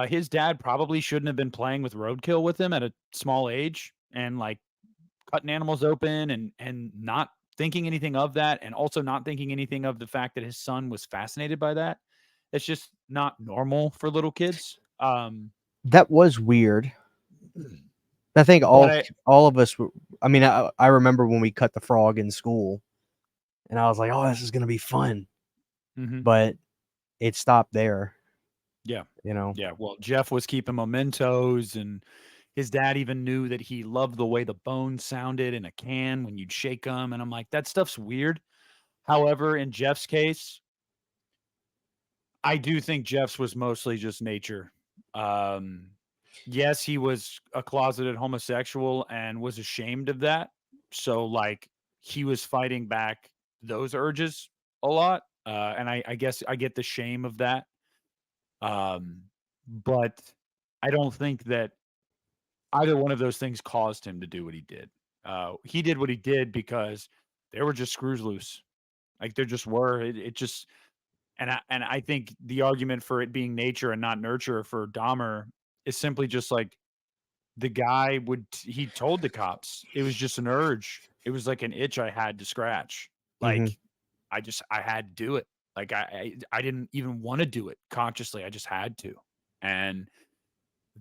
his dad probably shouldn't have been playing with roadkill with him at a small age and like cutting animals open and not thinking anything of that, and also not thinking anything of the fact that his son was fascinated by that. It's just not normal for little kids. that was weird. I think But I all of us. I mean, I remember when we cut the frog in school, and I was like, "Oh, this is gonna be fun," Mhm. but it stopped there. Yeah. You know, Yeah, well, Jeff was keeping mementos, and his dad even knew that he loved the way the bones sounded in a can when you'd shake them, and I'm like, "That stuff's weird." However, in Jeff's case, I do think Jeff's was mostly just nature. Um, yes, he was a closeted homosexual and was ashamed of that. So, like, he was fighting back those urges a lot. And I guess I get the shame of that. But I don't think that either one of those things caused him to do what he did. He did what he did because there were just screws loose. Like there just were. It just and I think the argument for it being nature and not nurture for Dahmer is simply just like the guy he told the cops it was just an urge. It was like an itch I had to scratch. hmm Like I had to do it. Like I didn't even want to do it consciously. I just had to. And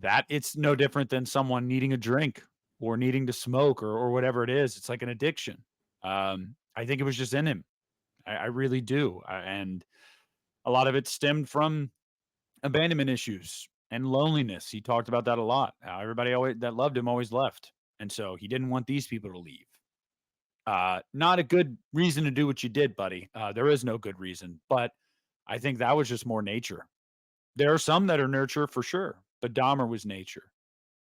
that it's no different than someone needing a drink or needing to smoke or whatever it is. It's like an addiction. I think it was just in him. I really do. And a lot of it stemmed from abandonment issues and loneliness. He talked about that a lot. Everybody always that loved him always left. And so he didn't want these people to leave. Not a good reason to do what you did, buddy. There is no good reason, but I think that was just more nature. There are some that are nurture for sure, but Dahmer was nature.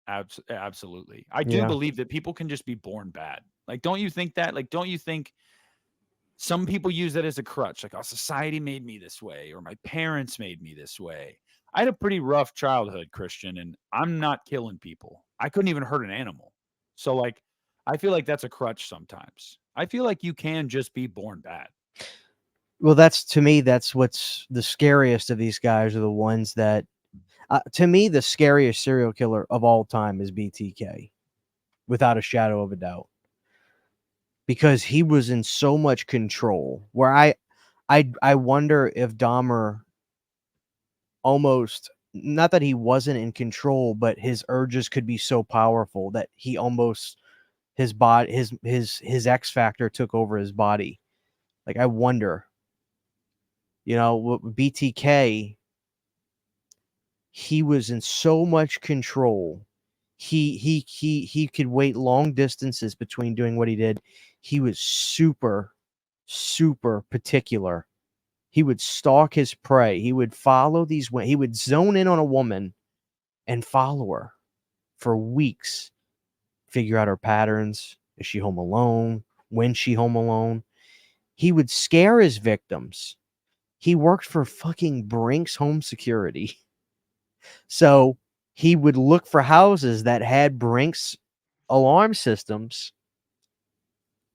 Absolutely. I do yeah. believe that people can just be born bad. Like, don't you think that? Like, don't you think some people use that as a crutch? Like, oh, society made me this way, or my parents made me this way. I had a pretty rough childhood, Christian, and I'm not killing people. I couldn't even hurt an animal. So, like, I feel like that's a crutch sometimes. I feel like you can just be born bad. Well, to me, that's what's the scariest of these guys are the ones that, to me, the scariest serial killer of all time is BTK, without a shadow of a doubt, because he was in so much control. Where I wonder if Dahmer almost, not that he wasn't in control, but his urges could be so powerful that he almost his body his X factor took over his body. Like I wonder, BTK, he was in so much control He could wait long distances between doing what he did. He was super particular. He would stalk his prey. He would follow these. He would zone in on a woman and follow her for weeks. Figure out her patterns. Is she home alone? When's she home alone? He would scare his victims. He worked for fucking Brinks Home Security. So he would look for houses that had Brinks alarm systems.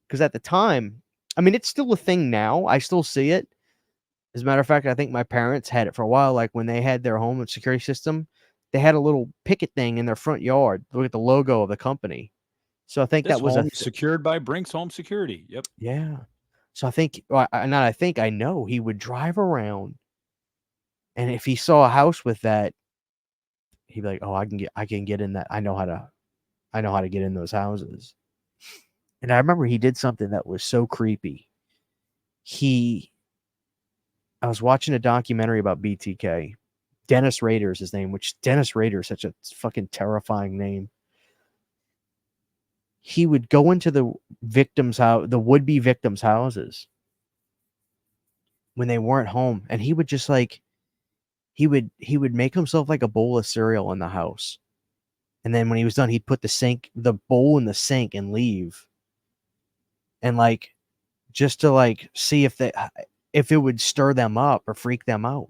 Because at the time, I mean, it's still a thing now. I still see it. As a matter of fact, I think my parents had it for a while. Like when they had their home security system, they had a little picket thing in their front yard. Look at the logo of the company. So I think This that was home is secured by Brinks Home Security. Yep. yeah. So I think, well, not I think, I know he would drive around, and if he saw a house with that, he'd be like, "Oh, I can get in that. I know how to get in those houses." And I remember he did something that was so creepy. I was watching a documentary about BTK. Dennis Rader is his name, which Dennis Rader is such a fucking terrifying name. He would go into the victims' house, the would-be victims' houses when they weren't home, and he would just like he would make himself like a bowl of cereal in the house. And then when he was done, he'd put the bowl in the sink and leave. And like just to like see if it would stir them up or freak them out.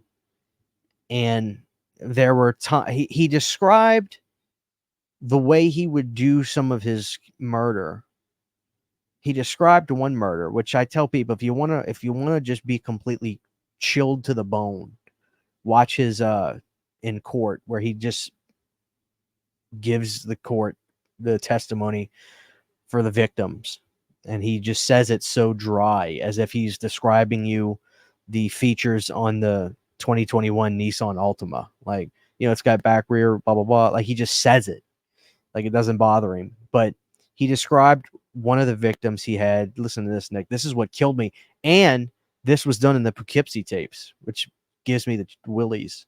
And there were he described the way he would do some of his murder. He described one murder, which I tell people, if you wanna just be completely chilled to the bone, watch his in court, where he just gives the court the testimony for the victims, and he just says it so dry, as if he's describing you the features on the 2021 Nissan Altima. Like, it's got back rear, blah blah blah. Like, he just says it, like it doesn't bother him. But he described one of the victims he had. Listen to this, Nick. This is what killed me, and this was done in the Poughkeepsie tapes, which gives me the willies.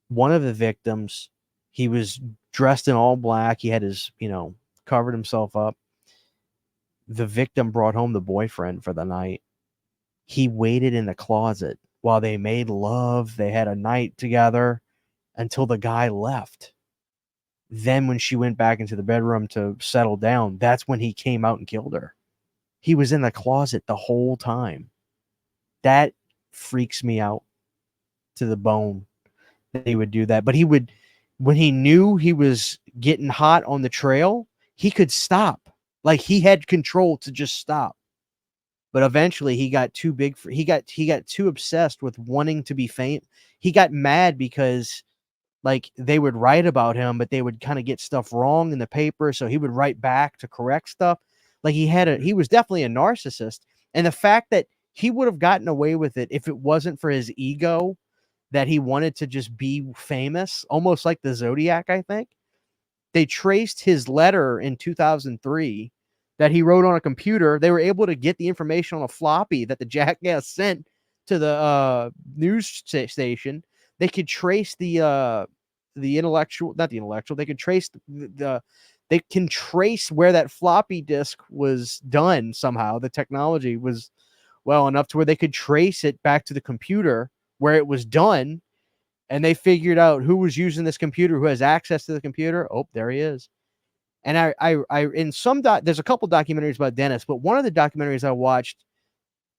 One of the victims, he was dressed in all black. He had his, covered himself up. The victim brought home the boyfriend for the night. He waited in the closet while they made love. They had a night together until the guy left. Then when she went back into the bedroom to settle down, that's when he came out and killed her. He was in the closet the whole time. That freaks me out to the bone that he would do that. But when he knew he was getting hot on the trail, he could stop. Like, he had control to just stop. But eventually he got too big he got too obsessed with wanting to be famous. He got mad because like they would write about him, but they would kind of get stuff wrong in the paper, so he would write back to correct stuff. Like, he was definitely a narcissist. And the fact that he would have gotten away with it if it wasn't for his ego, that he wanted to just be famous, almost like the Zodiac, I think. They traced his letter in 2003 that he wrote on a computer. They were able to get the information on a floppy that the jackass sent to the news station. They could trace the intellectual, not the intellectual. They could trace they can trace where that floppy disk was done somehow. The technology was well enough to where they could trace it back to the computer where it was done. And they figured out who was using this computer, who has access to the computer. Oh, there he is. And I in some there's a couple documentaries about Dennis, but one of the documentaries I watched,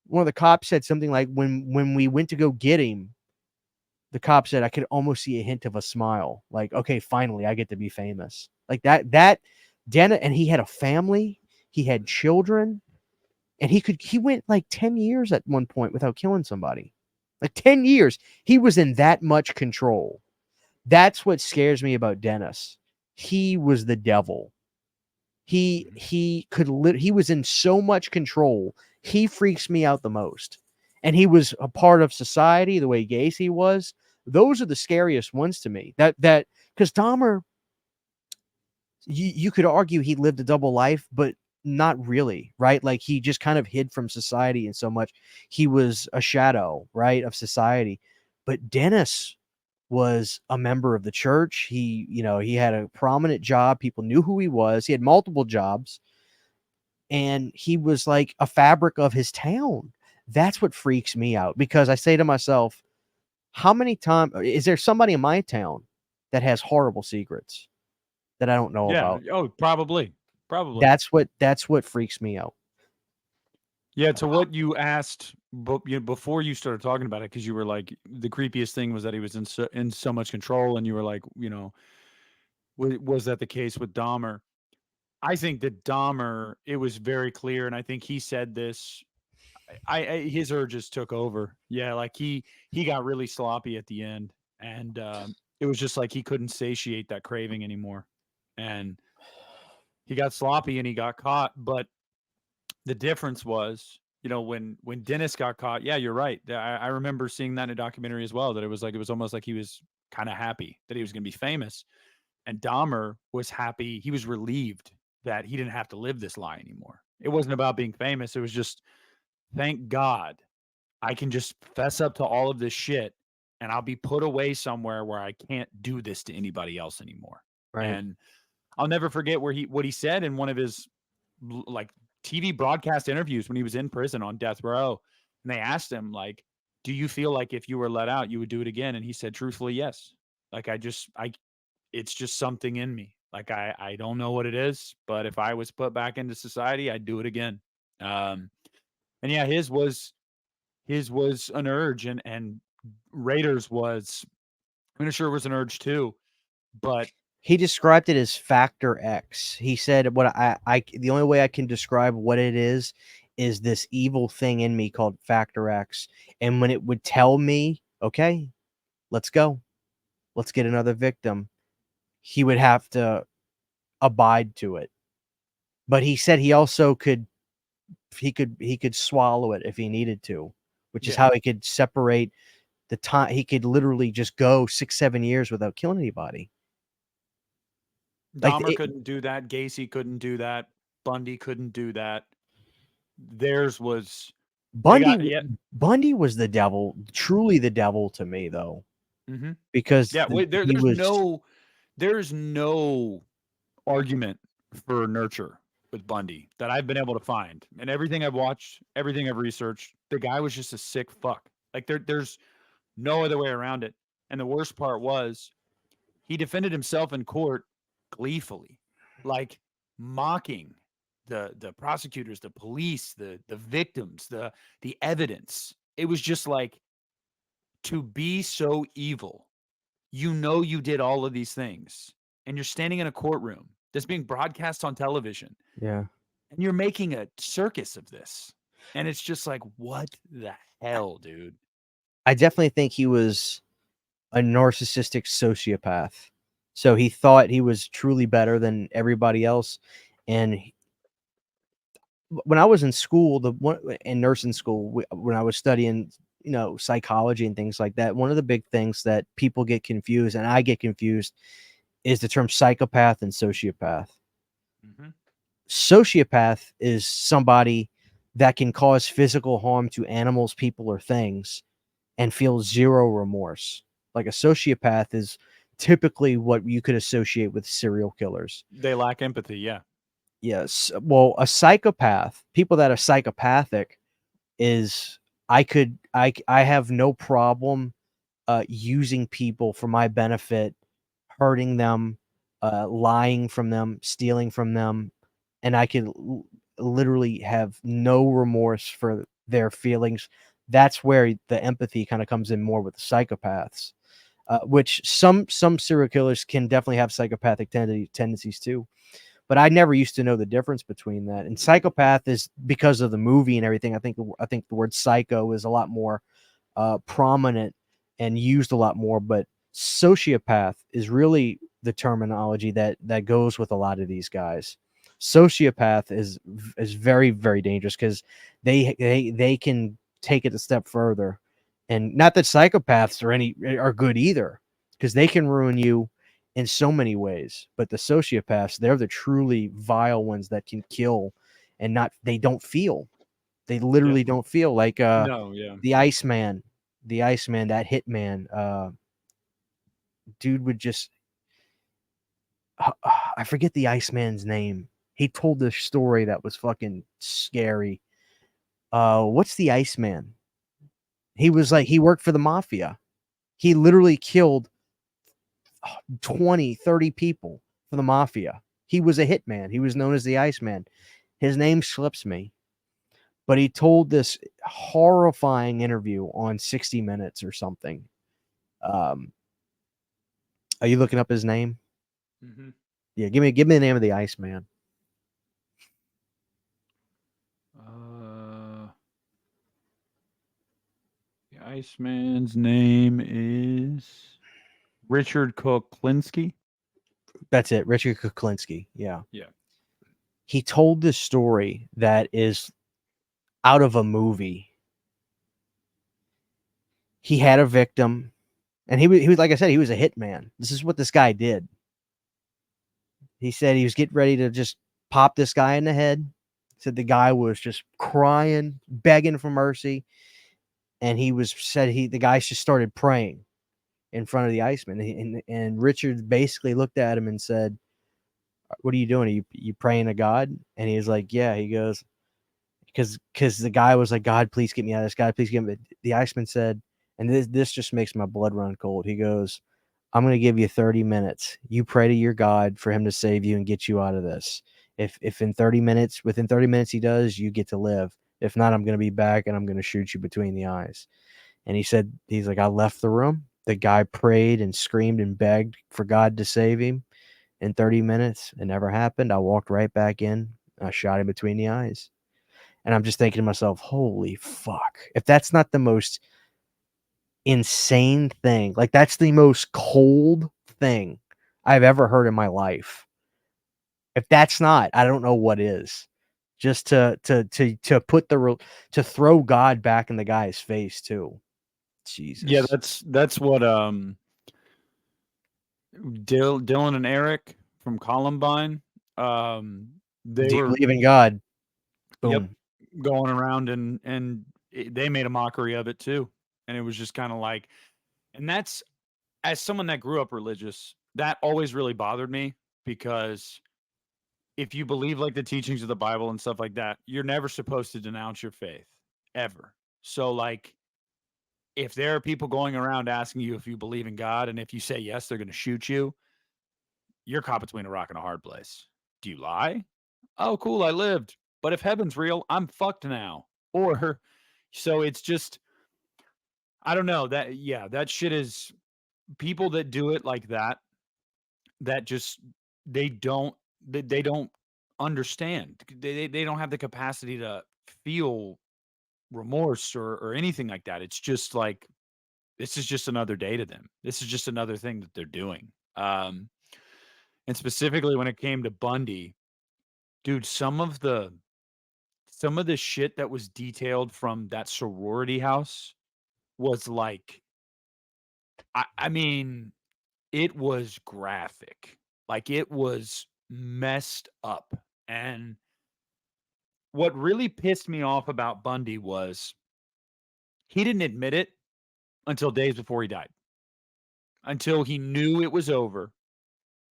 one of the cops said something like, when we went to go get him, the cop said I could almost see a hint of a smile, like, okay, finally I get to be famous. Like that Dennis, and he had a family, he had children, and he went like 10 years at one point without killing somebody. Like 10 years. He was in that much control. That's what scares me about Dennis. He was the devil. He was in so much control. He freaks me out the most. And he was a part of society the way Gacy was. Those are the scariest ones to me. That because Dahmer, you could argue he lived a double life, but not really, right? Like, he just kind of hid from society, and so much he was a shadow, right, of society. But Dennis was a member of the church. He had a prominent job. People knew who he was. He had multiple jobs, and he was like a fabric of his town. That's what freaks me out, because I say to myself, how many times is there somebody in my town that has horrible secrets that I don't know Yeah. about? Oh, probably. That's what freaks me out. Yeah, to what you asked before you started talking about it, because you were like, the creepiest thing was that he was in so much control, and you were like, was that the case with Dahmer? I think that Dahmer, it was very clear, and I think he said this. His urges took over. Yeah, like he got really sloppy at the end, and it was just like he couldn't satiate that craving anymore, and he got sloppy and he got caught. But the difference was, when Dennis got caught, yeah, you're right. I remember seeing that in a documentary as well, that it was almost like he was kind of happy that he was going to be famous. And Dahmer was happy. He was relieved that he didn't have to live this lie anymore. It wasn't about being famous. It was just, thank God I can just fess up to all of this shit, and I'll be put away somewhere where I can't do this to anybody else anymore. Right. And I'll never forget what he said in one of his like TV broadcast interviews when he was in prison on death row. And they asked him, like, do you feel like if you were let out, you would do it again? And he said, truthfully, yes. Like, it's just something in me. Like, I don't know what it is, but if I was put back into society, I'd do it again. And yeah, his was an urge, and Raiders was, I'm not sure it was an urge too, but He described it as Factor X. He said, "What the only way I can describe what it is this evil thing in me called Factor X." And when it would tell me, "Okay, let's go, let's get another victim," he would have to abide to it. But he said he also could swallow it if he needed to, which is yeah. how he could separate the time. He could literally just go 6-7 years without killing anybody. Like Dahmer couldn't do that. Gacy couldn't do that. Bundy couldn't do that. Theirs was they Bundy got yeah. Bundy was the devil, truly the devil to me, though, Mm-hmm. because Yeah, wait, he was there's no argument for nurture with Bundy that I've been able to find. And everything I've watched, everything I've researched, the guy was just a sick fuck. Like there's no other way around it. And the worst part was, he defended himself in court gleefully, like mocking the prosecutors, the police, the victims, the evidence. It was just like, to be so evil. You did all of these things, and you're standing in a courtroom that's being broadcast on television, yeah. and you're making a circus of this. And it's just like, what the hell, dude? I definitely think he was a narcissistic sociopath. So he thought he was truly better than everybody else, and when I was in school, in nursing school, when I was studying, psychology and things like that, one of the big things that people get confused, and I get confused, is the term psychopath and sociopath. Mm-hmm. Sociopath is somebody that can cause physical harm to animals, people, or things and feel zero remorse. Like a sociopath is typically what you could associate with serial killers. They lack empathy, yeah. Yes. Well, a psychopath, people that are psychopathic, is I have no problem using people for my benefit, hurting them, lying from them, stealing from them, and I could literally have no remorse for their feelings. That's where the empathy kind of comes in more with the psychopaths, which some serial killers can definitely have psychopathic tendencies too. But I never used to know the difference between that. And psychopath is because of the movie and everything. I think the word psycho is a lot more prominent and used a lot more. But sociopath is really the terminology that goes with a lot of these guys. Sociopath is very, very dangerous because they can take it a step further. And not that psychopaths are good either, because they can ruin you in so many ways. But the sociopaths, they're the truly vile ones that can kill, and they don't feel. They Yeah. literally don't feel, like No, yeah. the Iceman, that hitman. dude would just I forget the Iceman's name. He told this story that was fucking scary. What's the Iceman? He was like, he worked for the mafia. He literally killed 20, 30 people for the mafia. He was a hitman. He was known as the Iceman. His name slips me. But he told this horrifying interview on 60 Minutes or something. Are you looking up his name? Mm-hmm. Yeah, give me the name of the Iceman. The Iceman's name is Richard Kuklinski. That's it, Richard Kuklinski. Yeah. Yeah. He told this story that is out of a movie. He had a victim, and he was like I said, he was a hitman. This is what this guy did. He said he was getting ready to just pop this guy in the head. Said the guy was just crying, begging for mercy, and the guy just started praying in front of the Iceman, and Richard basically looked at him and said, "What are you doing? Are you praying to God?" And he was like, "Yeah." He goes, because the guy was like, "God, please get me out of this. God, please get me." The Iceman said, and this just makes my blood run cold. He goes, "I'm going to give you 30 minutes. You pray to your God for him to save you and get you out of this. If within 30 minutes he does, you get to live. If not, I'm going to be back and I'm going to shoot you between the eyes." And he said, he's like, I left the room. The guy prayed and screamed and begged for God to save him. In 30 minutes, it never happened. I walked right back in. I shot him between the eyes. And I'm just thinking to myself, holy fuck. If that's not the most insane thing, like that's the most cold thing I've ever heard in my life. If that's not, I don't know what is. Just to put to throw God back in the guy's face too. Jesus. Yeah, that's what Dylan and Eric from Columbine, they Do you were believe in God? Boom. going around and they made a mockery of it too. And it was just kind of like, and that's, as someone that grew up religious, that always really bothered me, because if you believe like the teachings of the Bible and stuff like that, you're never supposed to denounce your faith ever. So like, if there are people going around asking you if you believe in God, and if you say yes, they're going to shoot you, you're caught between a rock and a hard place. Do you lie? Oh, cool, I lived. But if heaven's real, I'm fucked now. Or, so it's just, I don't know. That shit is, people that do it like that, that just, they don't, they don't understand. They don't have the capacity to feel remorse or anything like that. It's just like, this is just another day to them. This is just another thing that they're doing. And specifically when it came to Bundy, dude, some of the shit that was detailed from that sorority house was like, I mean, it was graphic. Like, it was messed up. And what really pissed me off about Bundy was he didn't admit it until days before he died. Until he knew it was over,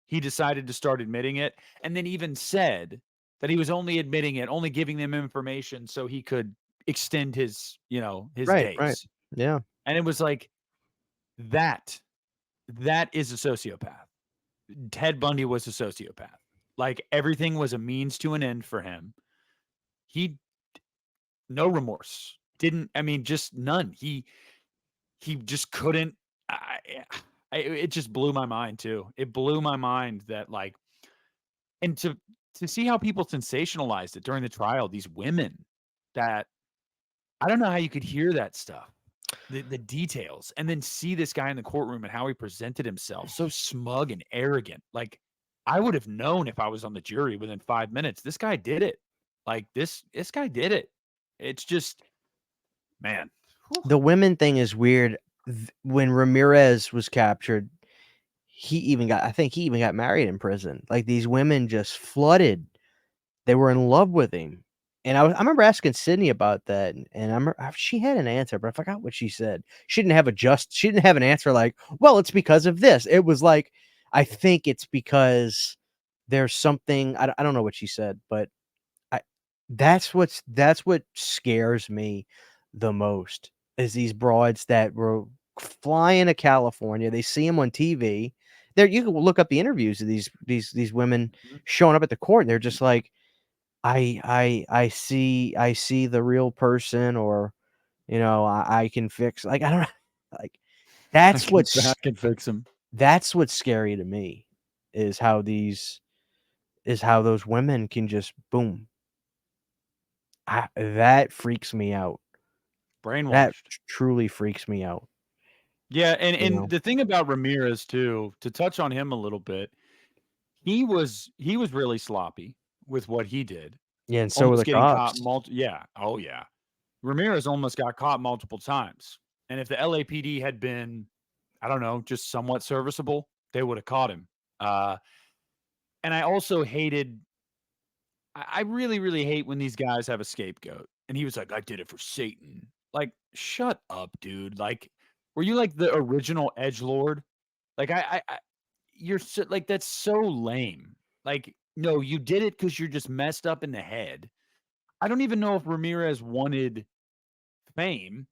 he decided to start admitting it, and then even said that he was only admitting it, only giving them information so he could extend his, his Right. days. Yeah. And it was like, that is a sociopath. Ted Bundy was a sociopath. Like, everything was a means to an end for him. He, no remorse. Just none. He just couldn't. It just blew my mind too. It blew my mind that, like, and to see how people sensationalized it during the trial. These women that, I don't know how you could hear that stuff, the details, and then see this guy in the courtroom and how he presented himself, so smug and arrogant. Like, I would have known if I was on the jury within 5 minutes. This guy did it. Like, this guy did it. It's just, man. The women thing is weird. When Ramirez was captured, I think he even got married in prison. Like, these women just flooded. They were in love with him. And I remember asking Sydney about that, and she had an answer, but I forgot what she said. She didn't have an answer like, "Well, it's because of this." It was like, "I think it's because there's something." I don't know what she said, but I that's what scares me the most is these broads that were flying to California. They see them on TV. There, you can look up the interviews of these women Mhm. showing up at the court, and they're just like, I see the real person, or I can fix, like, I don't know, like I that's can what's back and fix him. that's what's scary to me is how those women can just boom. That freaks me out. That Brainwashed. truly freaks me out, Yeah, and you and know? the thing about Ramirez too, to touch on him a little bit, he was really sloppy with what he did. Yeah, and so are Almost the getting caught cops. yeah. Oh yeah. Ramirez almost got caught multiple times. And if the LAPD had been, I don't know, just somewhat serviceable, they would have caught him. Uh, and I also hated, I really, really hate when these guys have a scapegoat. And he was like, I did it for Satan. Like, shut up, dude. Like, were you like the original edge lord? Like, you're so, like, that's so lame. Like, no, you did it because you're just messed up in the head. I don't even know if Ramirez wanted fame,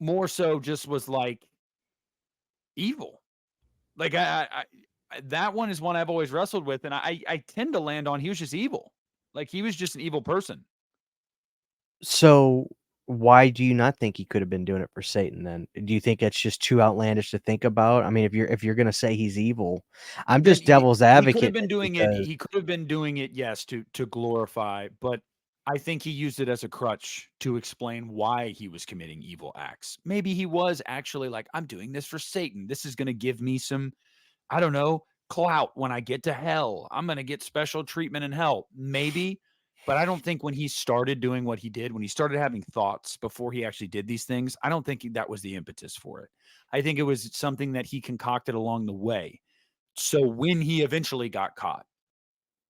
more so just was like evil. Like that one is one I've always wrestled with, and I tend to land on he was just evil. Like he was just an evil person. So, why do you not think he could have been doing it for Satan then? Do you think it's just too outlandish to think about? I mean, if you're gonna say he's evil, I'm Then just devil's he could have advocate been doing it. because He could have been doing it, yes, to glorify, but I think he used it as a crutch to explain why he was committing evil acts. Maybe he was actually like, I'm doing this for Satan. This is going to give me some, I don't know, clout when I get to hell. I'm going to get special treatment in hell. Maybe. But I don't think when he started doing what he did, when he started having thoughts before he actually did these things, I don't think that was the impetus for it. I think it was something that he concocted along the way. So when he eventually got caught,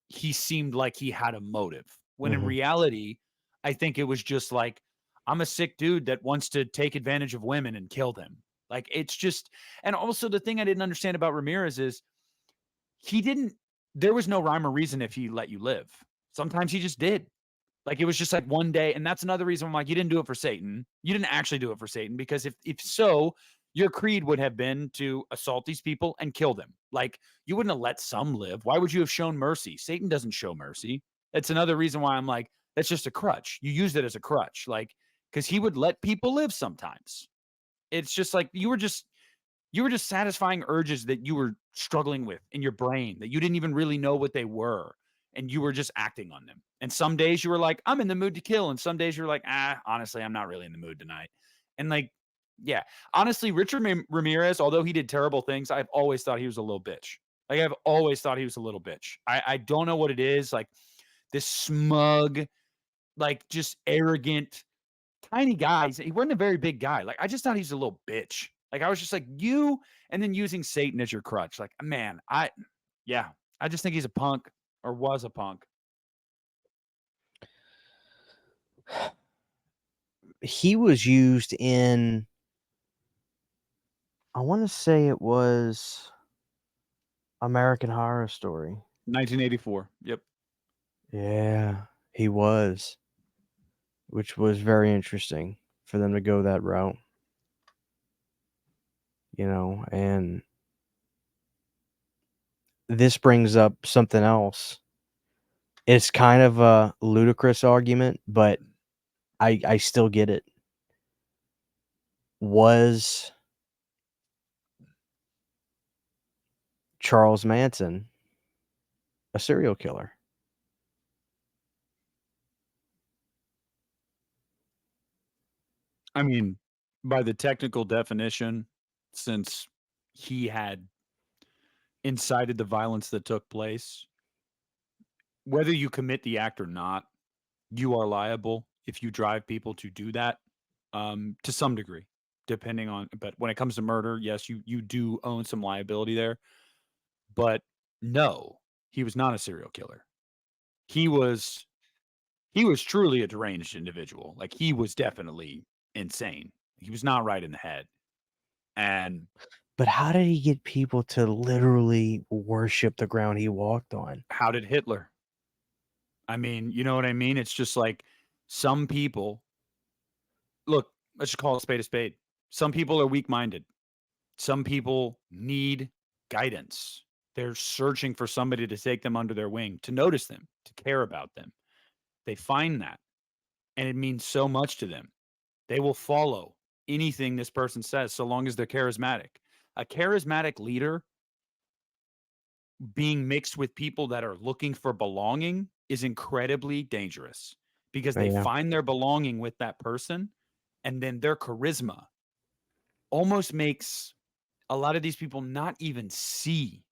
he seemed like he had a motive. When in Mhm. reality, I think it was just like, I'm a sick dude that wants to take advantage of women and kill them. Like it's just, and also the thing I didn't understand about Ramirez is he didn't, there was no rhyme or reason if he let you live. Sometimes he just did. Like it was just like one day, and that's another reason I'm like, you didn't do it for Satan. You didn't actually do it for Satan because if so, your creed would have been to assault these people and kill them. Like you wouldn't have let some live. Why would you have shown mercy? Satan doesn't show mercy. That's another reason why I'm like, that's just a crutch. You used it as a crutch, like because he would let people live sometimes. It's just like you were just satisfying urges that you were struggling with in your brain that you didn't even really know what they were. And you were just acting on them. And some days you were like, I'm in the mood to kill. And some days you're like, honestly, I'm not really in the mood tonight. And like, yeah, honestly, Richard Ramirez, although he did terrible things, I've always thought he was a little bitch. Like, I've always thought he was a little bitch. I don't know what it is. Like, this smug, like, just arrogant, tiny guy. He wasn't a very big guy. Like, I just thought he was a little bitch. Like, I was just like, you, and then using Satan as your crutch. Like, man, yeah, I just think he's a punk or was a punk. he was used in, I wanna say it was American Horror Story. 1984. Yep. Yeah, he was, which was very interesting for them to go that route, and this brings up something else. It's kind of a ludicrous argument, but I still get it. Was Charles Manson a serial killer? I mean, by the technical definition, since he had incited the violence that took place, whether you commit the act or not, you are liable if you drive people to do that, to some degree, depending on. But when it comes to murder, yes, you do own some liability there. But no, he was not a serial killer. He was He was truly a deranged individual. Like, he was definitely insane. He was not right in the head. And But how did he get people to literally worship the ground he walked on? how did Hitler? I mean, you know what I mean? It's just like some people, look, let's just call a spade a spade. Some people are weak minded. Some people need guidance. They're searching for somebody to take them under their wing, to notice them, to care about them. They find that, and it means so much to them. They will follow anything this person says so long as they're charismatic. A charismatic leader being mixed with people that are looking for belonging is incredibly dangerous because they Yeah. find their belonging with that person, and then their charisma almost makes a lot of these people not even see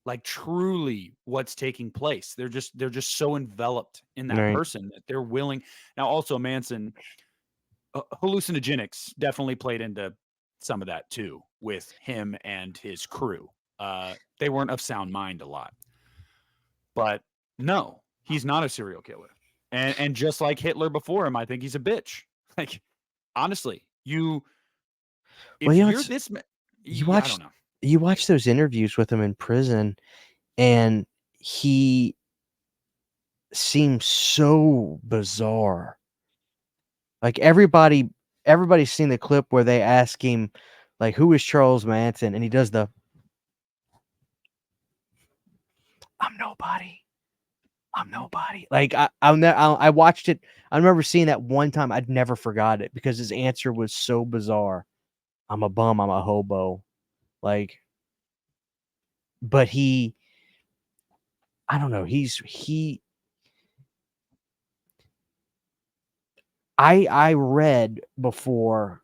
like truly what's taking place. They're just so enveloped in that Right. person that they're willing. Now, also Manson, hallucinogenics definitely played into some of that too with him and his crew. They weren't of sound mind a lot, but no, he's not a serial killer. And just like Hitler before him, I think he's a bitch. Like, honestly, Well, if you know, you're it's this, you I don't watch know. you watch those interviews with him in prison, and he seems so bizarre. Like everybody's seen the clip where they ask him, like, who is Charles Manson? And he does the I'm nobody. I'm nobody. Like I watched it. I remember seeing that one time. I'd never forgot it because his answer was so bizarre. I'm a bum. I'm a hobo. Like, but I don't know. I read before.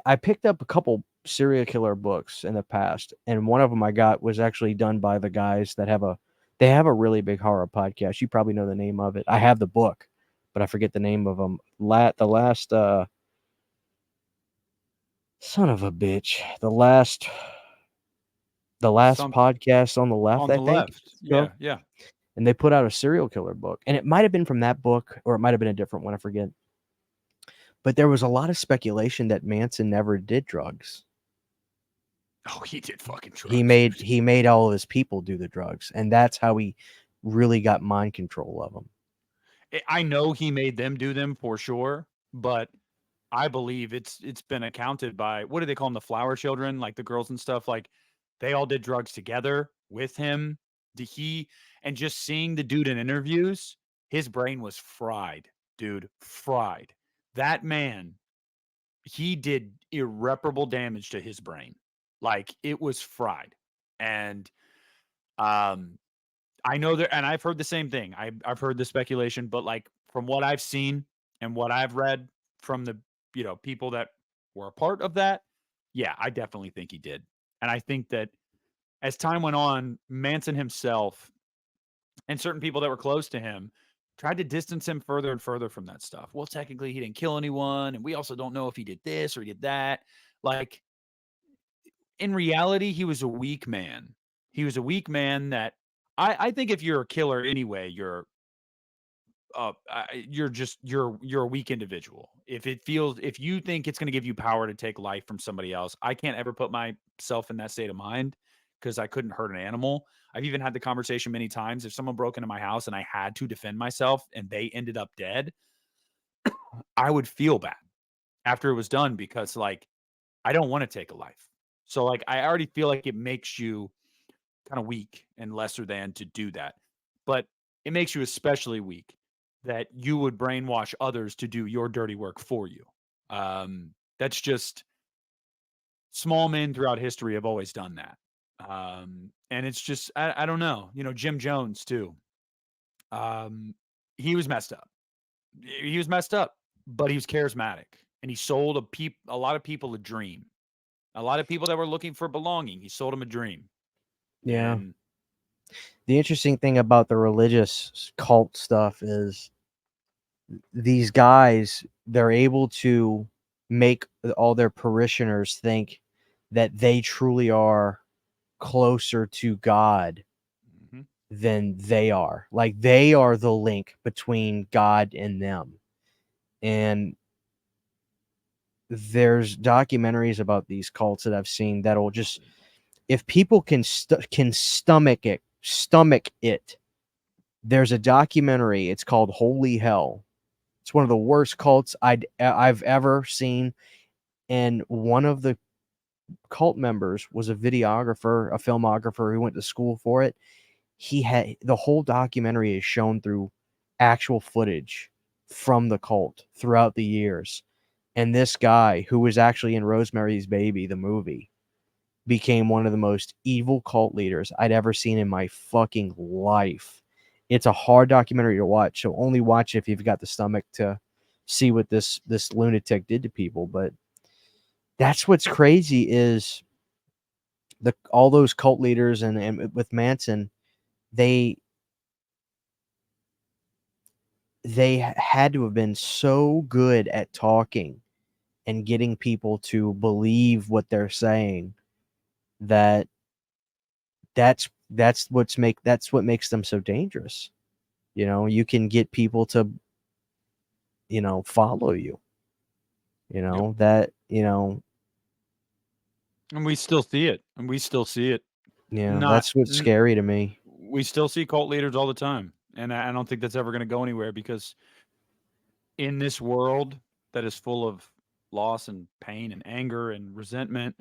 I picked up a couple serial killer books in the past, and one of them I got was actually done by the guys that they have a really big horror podcast. You probably know the name of it. I have the book, but I forget the name of them. The last son of a bitch. The last Something podcast on the left, on I the think. left. So, Yeah, yeah. and they put out a serial killer book, and it might have been from that book, or it might have been a different one. I forget. But there was a lot of speculation that Manson never did drugs. Oh, he did fucking He drugs, made dude. he made all of his people do the drugs, and that's how he really got mind control of them. I know he made them do them for sure, but I believe it's been accounted by, what do they call them, the flower children, like the girls and stuff. Like, they all did drugs together with him. And just seeing the dude in interviews, his brain was fried, dude, fried. That man, he did irreparable damage to his brain. Like, it was fried. And um I know that, and I've heard the same thing. I've heard the speculation, but like from what I've seen and what I've read from the people that were a part of that, yeah, I definitely think he did. And I think that as time went on, Manson himself and certain people that were close to him tried to distance him further and further from that stuff. Well, technically, he didn't kill anyone, and we also don't know if he did this or he did that. Like, in reality, he was a weak man. He was a weak man that I think if you're a killer anyway, you're a weak individual. If you think it's going to give you power to take life from somebody else, I can't ever put myself in that state of mind because I couldn't hurt an animal. I've even had the conversation many times. If someone broke into my house and I had to defend myself and they ended up dead, I would feel bad after it was done because, like, I don't want to take a life. So, like, I already feel like it makes you kind of weak and lesser than to do that. But it makes you especially weak that you would brainwash others to do your dirty work for you. That's just, small men throughout history have always done that. And it's just, I don't know. Jim Jones too. Um, he was messed up. He was messed up, but he was charismatic, and he sold a lot of people a dream. A lot of people that were looking for belonging, he sold them a dream. Yeah. And The interesting thing about the religious cult stuff is these guys, they're able to make all their parishioners think that they truly are closer to God mhm. than they are. Like, they are the link between God and them. And there's documentaries about these cults that I've seen that'll just, if people can stomach it. There's a documentary. It's called Holy Hell. It's one of the worst cults I've ever seen. And one of the cult members was a videographer, a filmographer who went to school for it. He had the whole documentary is shown through actual footage from the cult throughout the years. And this guy, who was actually in Rosemary's Baby, the movie, became one of the most evil cult leaders I'd ever seen in my fucking life. It's a hard documentary to watch, so only watch if you've got the stomach to see what this lunatic did to people. But that's what's crazy is all those cult leaders and with Manson, they had to have been so good at talking and getting people to believe what they're saying that that's what makes them so dangerous. You know, you can get people to, follow you. You know, that, And we still see it. Not that's what's scary to me. we still see cult leaders all the time. And I don't think that's ever going to go anywhere, because in this world that is full of loss and pain and anger and resentment,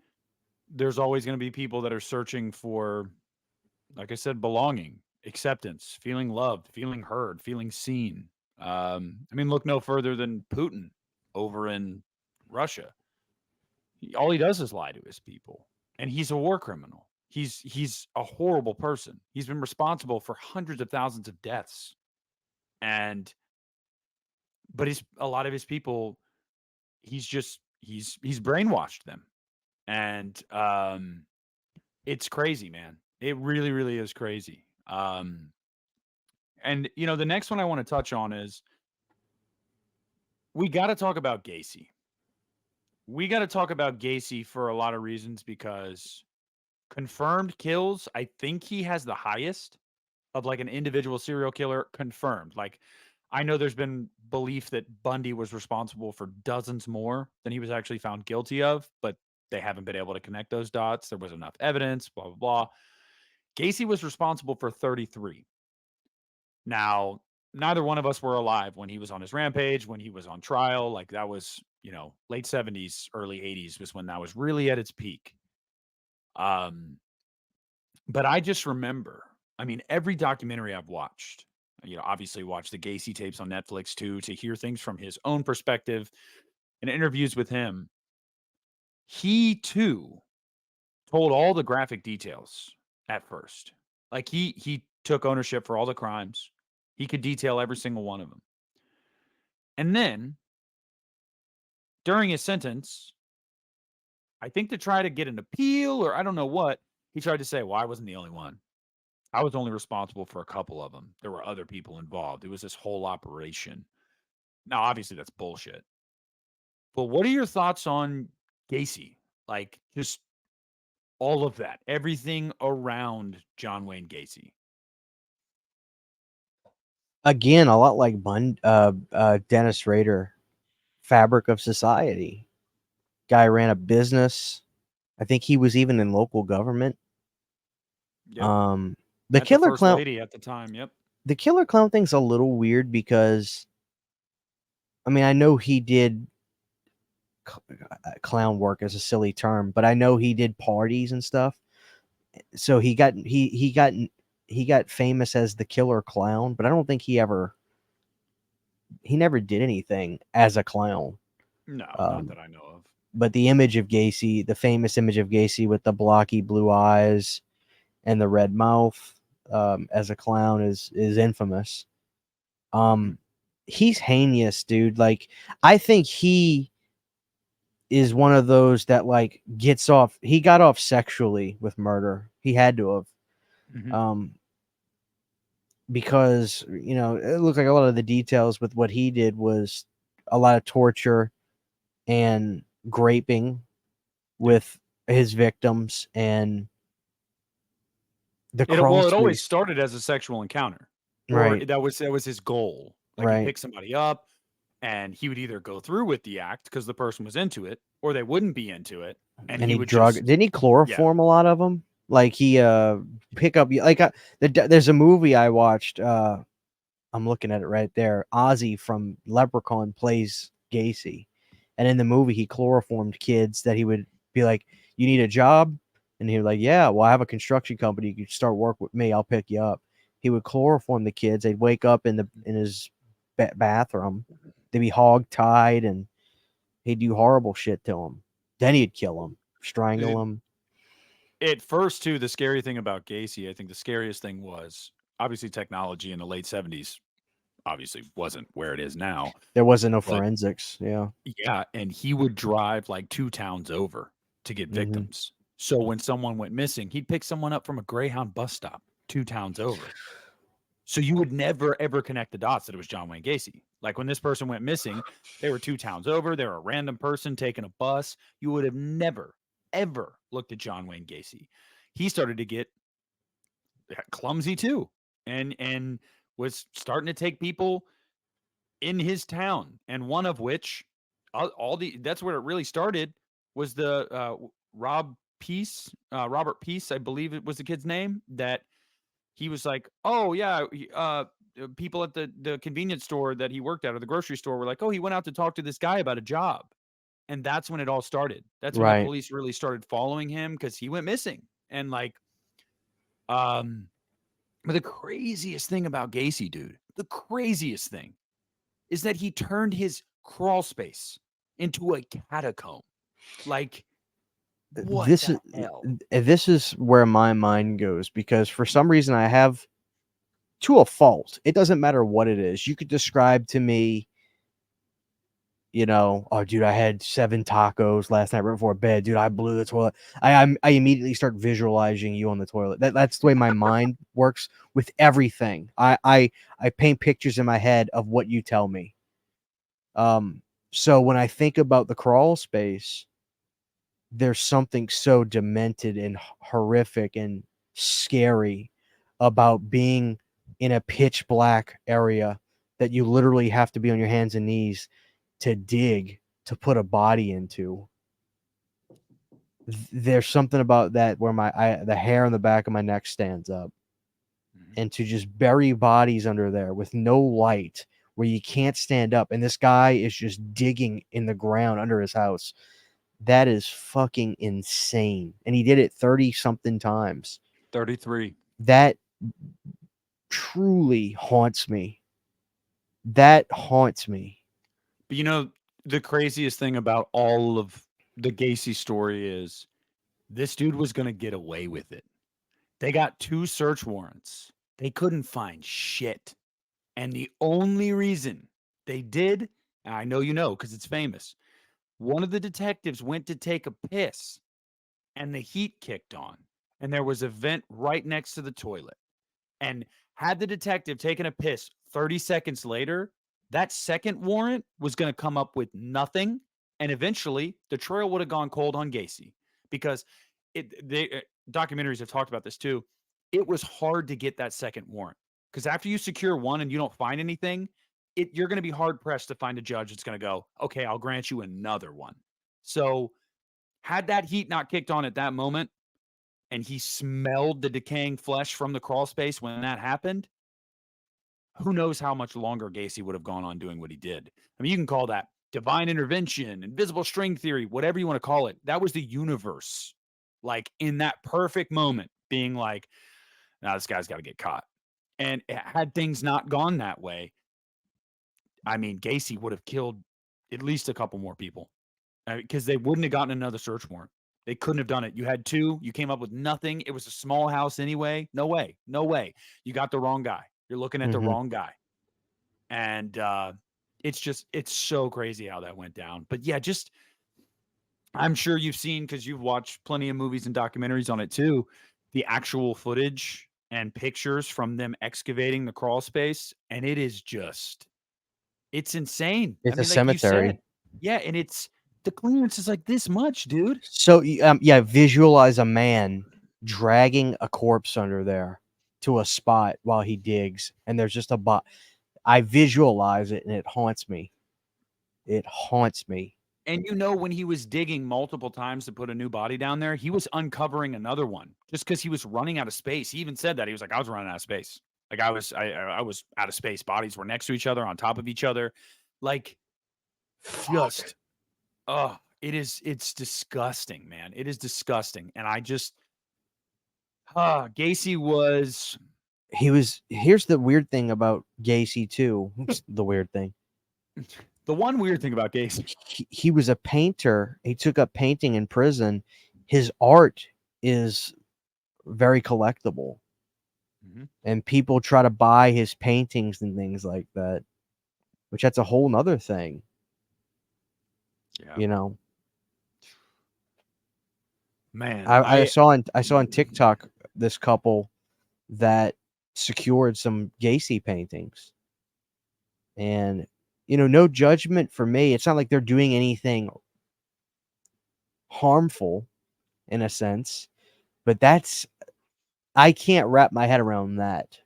there's always going to be people that are searching for, like I said, belonging, acceptance, feeling loved, feeling heard, feeling seen. I mean, look no further than Putin over in Russia. All he does is lie to his people, and he's a war criminal. He's a horrible person. He's been responsible for hundreds of thousands of deaths, and but he's a lot of his people. He's brainwashed them, and it's crazy, man. It really, really is crazy. And the next one I want to touch on is, we got to talk about Gacy. We got to talk about Gacy for a lot of reasons, because confirmed kills, I think he has the highest of like an individual serial killer confirmed. Like, I know there's been belief that Bundy was responsible for dozens more than he was actually found guilty of, but they haven't been able to connect those dots. There was enough evidence, blah, blah, blah. Gacy was responsible for 33. Now, neither one of us were alive when he was on his rampage, when he was on trial. Like, that was, late 70s, early 80s was when that was really at its peak. But I just remember, I mean, every documentary I've watched, obviously watched the Gacy tapes on Netflix too, to hear things from his own perspective and interviews with him. He too told all the graphic details at first. Like, he took ownership for all the crimes. He could detail every single one of them. And then during his sentence, I think to try to get an appeal, or I don't know what, he tried to say, well, I wasn't the only one. I was only responsible for a couple of them. There were other people involved. It was this whole operation. Now, obviously, that's bullshit. But what are your thoughts on Gacy? Like, just all of that, everything around John Wayne Gacy. Again, a lot like Dennis Rader, fabric of society. Guy ran a business. I think he was even in local government. Yep. The At killer the first clown lady at the time. Yep. The killer clown thing's a little weird because, I mean, I know he did clown work as a silly term, but I know he did parties and stuff. So he got famous as the killer clown, but I don't think he never did anything as a clown. No, not that I know of. But the image of Gacy, the famous image of Gacy with the blocky blue eyes and the red mouth, as a clown is infamous. He's heinous, dude. Like, I think he is one of those that like gets off. He got off sexually with murder. He had to have. Because, it looked like a lot of the details with what he did was a lot of torture and graping with his victims, and The It crawl always space. started as a sexual encounter, or Right. that was his goal. Like, he'd Right. pick somebody up, and he would either go through with the act because the person was into it, or they wouldn't be into it, and And he he would drug. just Didn't he chloroform a lot of them? Like he pick up like there's a movie I watched. I'm looking at it right there. Ozzy from Leprechaun plays Gacy, and in the movie he chloroformed kids that he would be like, "You need a job," and he was like, "Yeah, well I have a construction company. You can start work with me. I'll pick you up." He would chloroform the kids. They'd wake up in his bathroom. They'd be hog tied, and he'd do horrible shit to them. Then he'd kill them, strangle them. At first, too, the scary thing about Gacy, I think the scariest thing was obviously technology in the late 70s obviously wasn't where it is now. There wasn't no But forensics. Yeah. yeah, and he would drive like 2 towns over to get victims. So when someone went missing, he'd pick someone up from a Greyhound bus stop 2 towns over. So you would never ever connect the dots that it was John Wayne Gacy. Like when this person went missing, they were 2 towns over. They were a random person taking a bus. You would have never ever looked at John Wayne Gacy. He started to get clumsy too, and was starting to take people in his town. And one of which, that's where it really started, was the Robert Peace, I believe it was the kid's name, that he was like, oh yeah, people at the convenience store that he worked at, or the grocery store, were like, oh, he went out to talk to this guy about a job. And that's when it all started. That's when the Right. police really started following him, because he went missing. And like, but the craziest thing about Gacy, dude, the craziest thing is that he turned his crawl space into a catacomb. Like, what This the is hell? this is where my mind goes, because for some reason I have, to a fault, it doesn't matter what it is. You could describe to me, oh, dude, I had 7 tacos last night right before bed. Dude, I blew the toilet. I immediately start visualizing you on the toilet. That's the way my mind works with everything. I paint pictures in my head of what you tell me. So when I think about the crawl space, there's something so demented and horrific and scary about being in a pitch black area that you literally have to be on your hands and knees to dig to put a body into. There's something about that where the hair on the back of my neck stands up. And to just bury bodies under there with no light, where you can't stand up, and this guy is just digging in the ground under his house. That is fucking insane. And he did it 30 something times. 33. That truly haunts me. That haunts me. But the craziest thing about all of the Gacy story is this dude was going to get away with it. They got 2 search warrants. They couldn't find shit. And the only reason they did, and I know you know because it's famous, one of the detectives went to take a piss and the heat kicked on. And there was a vent right next to the toilet. And had the detective taken a piss 30 seconds later, that second warrant was going to come up with nothing. And eventually, the trail would have gone cold on Gacy, because documentaries have talked about this too. It was hard to get that second warrant, because after you secure one and you don't find anything, you're going to be hard pressed to find a judge that's going to go, okay, I'll grant you another one. So had that heat not kicked on at that moment, and he smelled the decaying flesh from the crawl space when that happened, who knows how much longer Gacy would have gone on doing what he did. I mean, you can call that divine intervention, invisible string theory, whatever you want to call it. That was the universe, like in that perfect moment, being like, nah, this guy's got to get caught. And had things not gone that way, I mean, Gacy would have killed at least a couple more people, because they wouldn't have gotten another search warrant. They couldn't have done it. You had 2. You came up with nothing. It was a small house anyway. No way. No way. You got the wrong guy. You're looking at the wrong guy. And it's so crazy how that went down. But yeah, I'm sure you've seen, because you've watched plenty of movies and documentaries on it too, the actual footage and pictures from them excavating the crawl space. And it is it's insane. It's I mean, a like you cemetery. said, yeah. And the clearance is like this much, dude. So, yeah, visualize a man dragging a corpse under there to a spot while he digs, and there's just a bot. I visualize it, and it haunts me. It haunts me. And when he was digging multiple times to put a new body down there, he was uncovering another one just because he was running out of space. He even said that. He was like, I was running out of space. Like I was out of space. Bodies were next to each other, on top of each other. Like just, it's disgusting, man. It is disgusting. And I just, Gacy was. Here's the weird thing about Gacy too. The weird thing. The one weird thing about Gacy. He was a painter. He took up painting in prison. His art is very collectible. Mm-hmm. And people try to buy his paintings and things like that, which that's a whole nother thing. Yeah. Man, I saw on TikTok this couple that secured some Gacy paintings, and no judgment for me. It's not like they're doing anything harmful in a sense, but I can't wrap my head around that.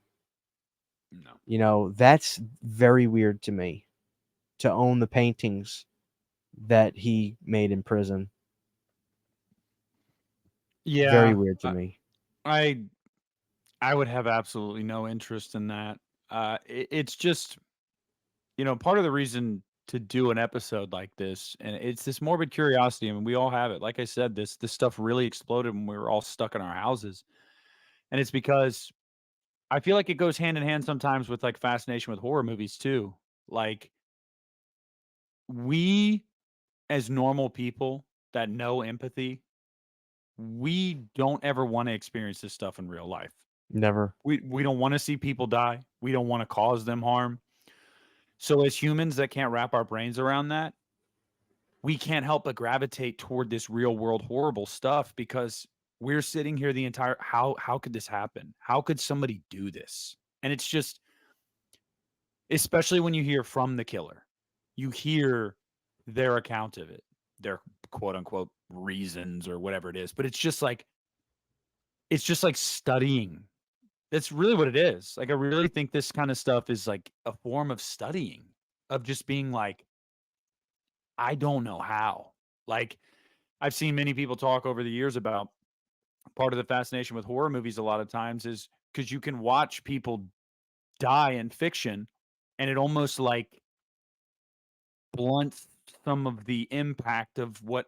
No. That's very weird to me, to own the paintings that he made in prison. Yeah. Very weird to me. I would have absolutely no interest in that. It's just, part of the reason to do an episode like this, and it's this morbid curiosity. I mean, we all have it. Like I said, this stuff really exploded when we were all stuck in our houses. And it's because I feel like it goes hand in hand sometimes with like fascination with horror movies too. Like we as normal people that know empathy, we don't ever want to experience this stuff in real life. Never. We don't want to see people die. We don't want to cause them harm. So as humans that can't wrap our brains around that, we can't help but gravitate toward this real world horrible stuff because we're sitting here the entire how could this happen? How could somebody do this? And it's just, especially when you hear from the killer, you hear their account of it, their quote unquote reasons or whatever it is. But it's just like studying. That's really what it is. Like, I really think this kind of stuff is like a form of studying, of just being like, I don't know how. Like, I've seen many people talk over the years about part of the fascination with horror movies a lot of times is because you can watch people die in fiction and it almost like blunts some of the impact of what,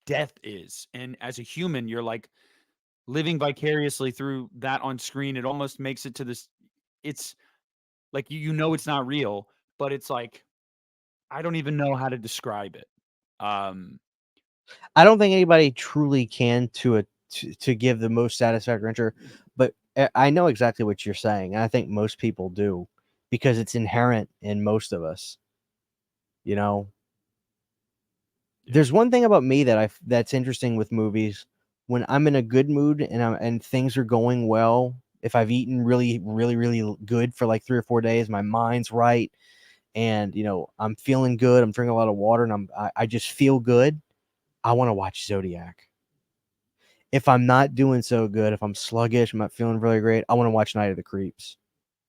death is. And as a human, you're like living vicariously through that on screen. It almost makes it to this, it's like, it's not real, but it's like, I don't even know how to describe it. I don't think anybody truly can to give the most satisfactory answer, but I know exactly what you're saying, and I think most people do because it's inherent in most of us. There's one thing about me that's interesting with movies. When I'm in a good mood and things are going well, if I've eaten really, really, really good for like 3 or 4 days, my mind's right, and I'm feeling good. I'm drinking a lot of water, and I just feel good. I want to watch Zodiac. If I'm not doing so good, if I'm sluggish, I'm not feeling really great, I want to watch Night of the Creeps.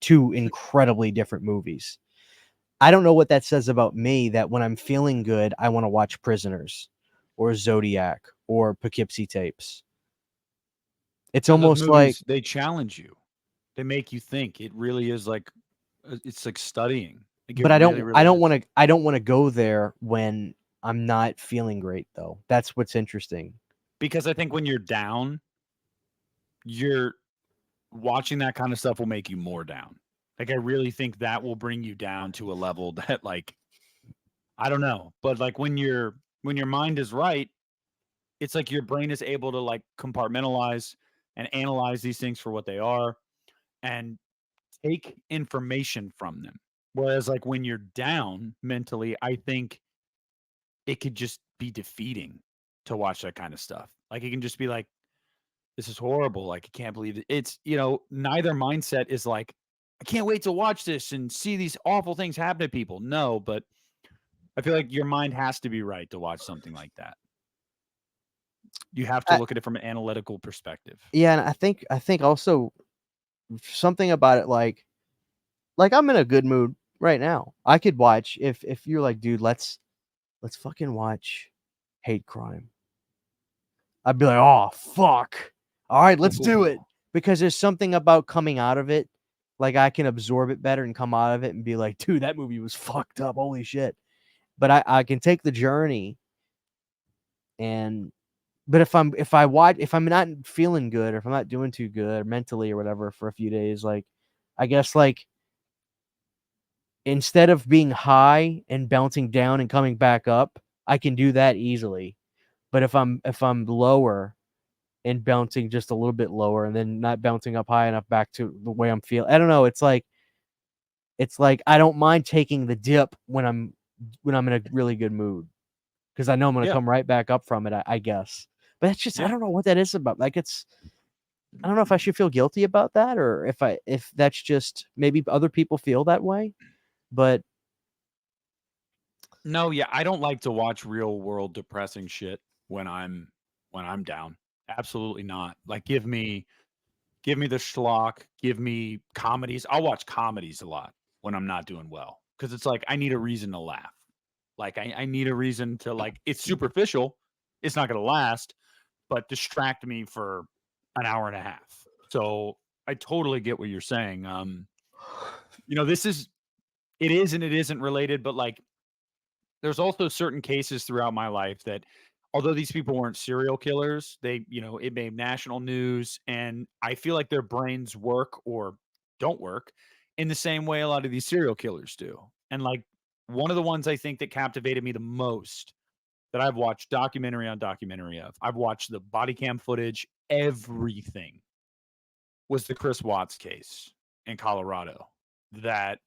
2 incredibly different movies. I don't know what that says about me, that when I'm feeling good, I want to watch Prisoners or Zodiac or Poughkeepsie Tapes. It's almost like they challenge you. They make you think. It really is like, it's like studying. Like, but I don't want to go there when I'm not feeling great though. That's what's interesting. Because I think when you're down, you're watching that kind of stuff will make you more down. Like, I really think that will bring you down to a level that, like, I don't know, but like when your mind is right, it's like your brain is able to like compartmentalize and analyze these things for what they are and take information from them. Whereas like when you're down mentally, I think it could just be defeating to watch that kind of stuff. Like, it can just be like, this is horrible. Like, I can't believe it. It's, neither mindset is like, I can't wait to watch this and see these awful things happen to people. No, but I feel like your mind has to be right to watch something like that. You have to look at it from an analytical perspective. Yeah, and I think also something about it, like I'm in a good mood right now. I could watch if you're like, dude, let's fucking watch Hate Crime. I'd be like, oh fuck, all right, let's do it, because there's something about coming out of it, like I can absorb it better and come out of it and be like, dude, that movie was fucked up, holy shit. But I can take the journey, and but if I'm not feeling good, or if I'm not doing too good mentally or whatever for a few days, like I guess like instead of being high and bouncing down and coming back up, I can do that easily. But if I'm lower and bouncing just a little bit lower and then not bouncing up high enough back to the way I'm feeling, I don't know. It's like I don't mind taking the dip when I'm in a really good mood, because I know I'm gonna come right back up from it. I guess, but that's just I don't know what that is about. Like I don't know if I should feel guilty about that, or if that's just maybe other people feel that way, but No, yeah, I don't like to watch real world depressing shit when I'm down. Absolutely not. Like give me the schlock, give me comedies. I'll watch comedies a lot when I'm not doing well, because it's like I need a reason to laugh. Like I need a reason to, like, it's superficial. It's not gonna last, but distract me for an hour and a half. So I totally get what you're saying. This is and it isn't related, but like there's also certain cases throughout my life that, although these people weren't serial killers, it made national news, and I feel like their brains work or don't work in the same way a lot of these serial killers do. And like one of the ones I think that captivated me the most, that I've watched documentary on documentary of, I've watched the body cam footage, everything, was the Chris Watts case in Colorado. That,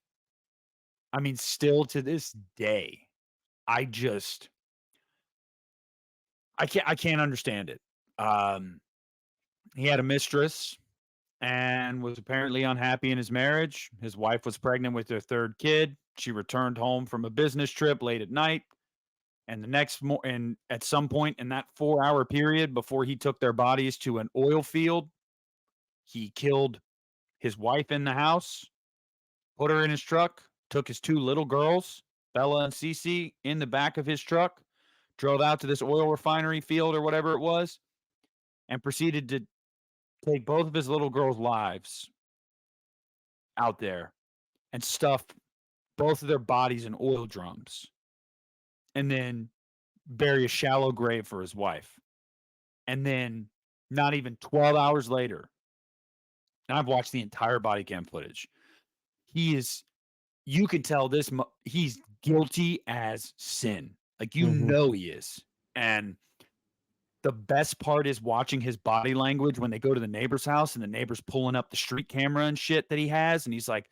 I mean, still to this day, I just I can't understand it. Um, he had a mistress and was apparently unhappy in his marriage. His wife was pregnant with their third kid. She returned home from a business trip late at night, and and at some point in that 4-hour period before he took their bodies to an oil field, he killed his wife in the house, put her in his truck, took his two little girls, Bella and Cece, in the back of his truck, drove out to this oil refinery field or whatever it was, and proceeded to take both of his little girls' lives out there and stuff both of their bodies in oil drums, and then bury a shallow grave for his wife. And then, not even 12 hours later, and I've watched the entire body cam footage. He is, you can tell he's guilty as sin. Like, he is. And the best part is watching his body language when they go to the neighbor's house and the neighbor's pulling up the street camera and shit that he has. And he's like,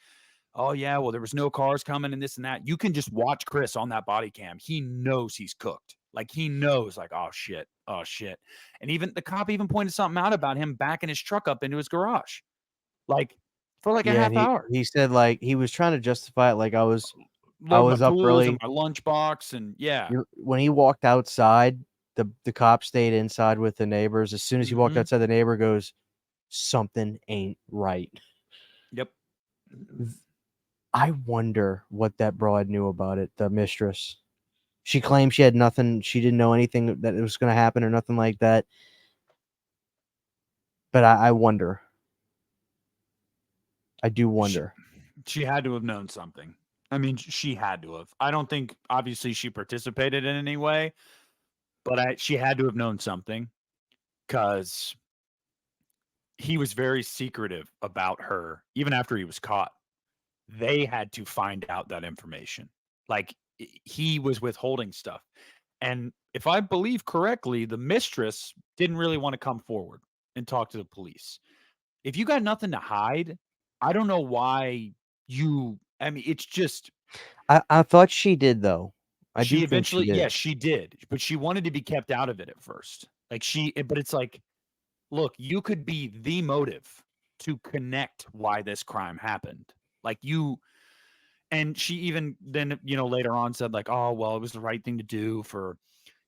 oh, yeah, well, there was no cars coming and this and that. You can just watch Chris on that body cam. He knows he's cooked. Like, he knows, like, oh, shit. Oh, shit. And even the cop even pointed something out about him backing his truck up into his garage, like, for like a yeah, half and hour. he said, like, he was trying to justify it, like, I Load my was up tools and early. my lunchbox, and yeah. When he walked outside, the cop stayed inside with the neighbors. As soon as he walked Mhm. outside, the neighbor goes, "Something ain't right." Yep. I wonder what that broad knew about it, the mistress. She claimed she had nothing, she didn't know anything that it was gonna happen or nothing like that. But I wonder. I do She wonder. she had to have known something. I mean, she had to have. I don't think, obviously, she participated in any way, but she had to have known something, because he was very secretive about her even after he was caught. They had to find out that information. Like, he was withholding stuff. And if I believe correctly, the mistress didn't really want to come forward and talk to the police. If you got nothing to hide, I don't know why I mean, it's just, I thought she did, though. I do she think she eventually, did. yes, she did, but she wanted to be kept out of it at first. Like, but it's like, look, you could be the motive to connect why this crime happened. Like, and she even then, later on said, like, oh, well, it was the right thing to do for,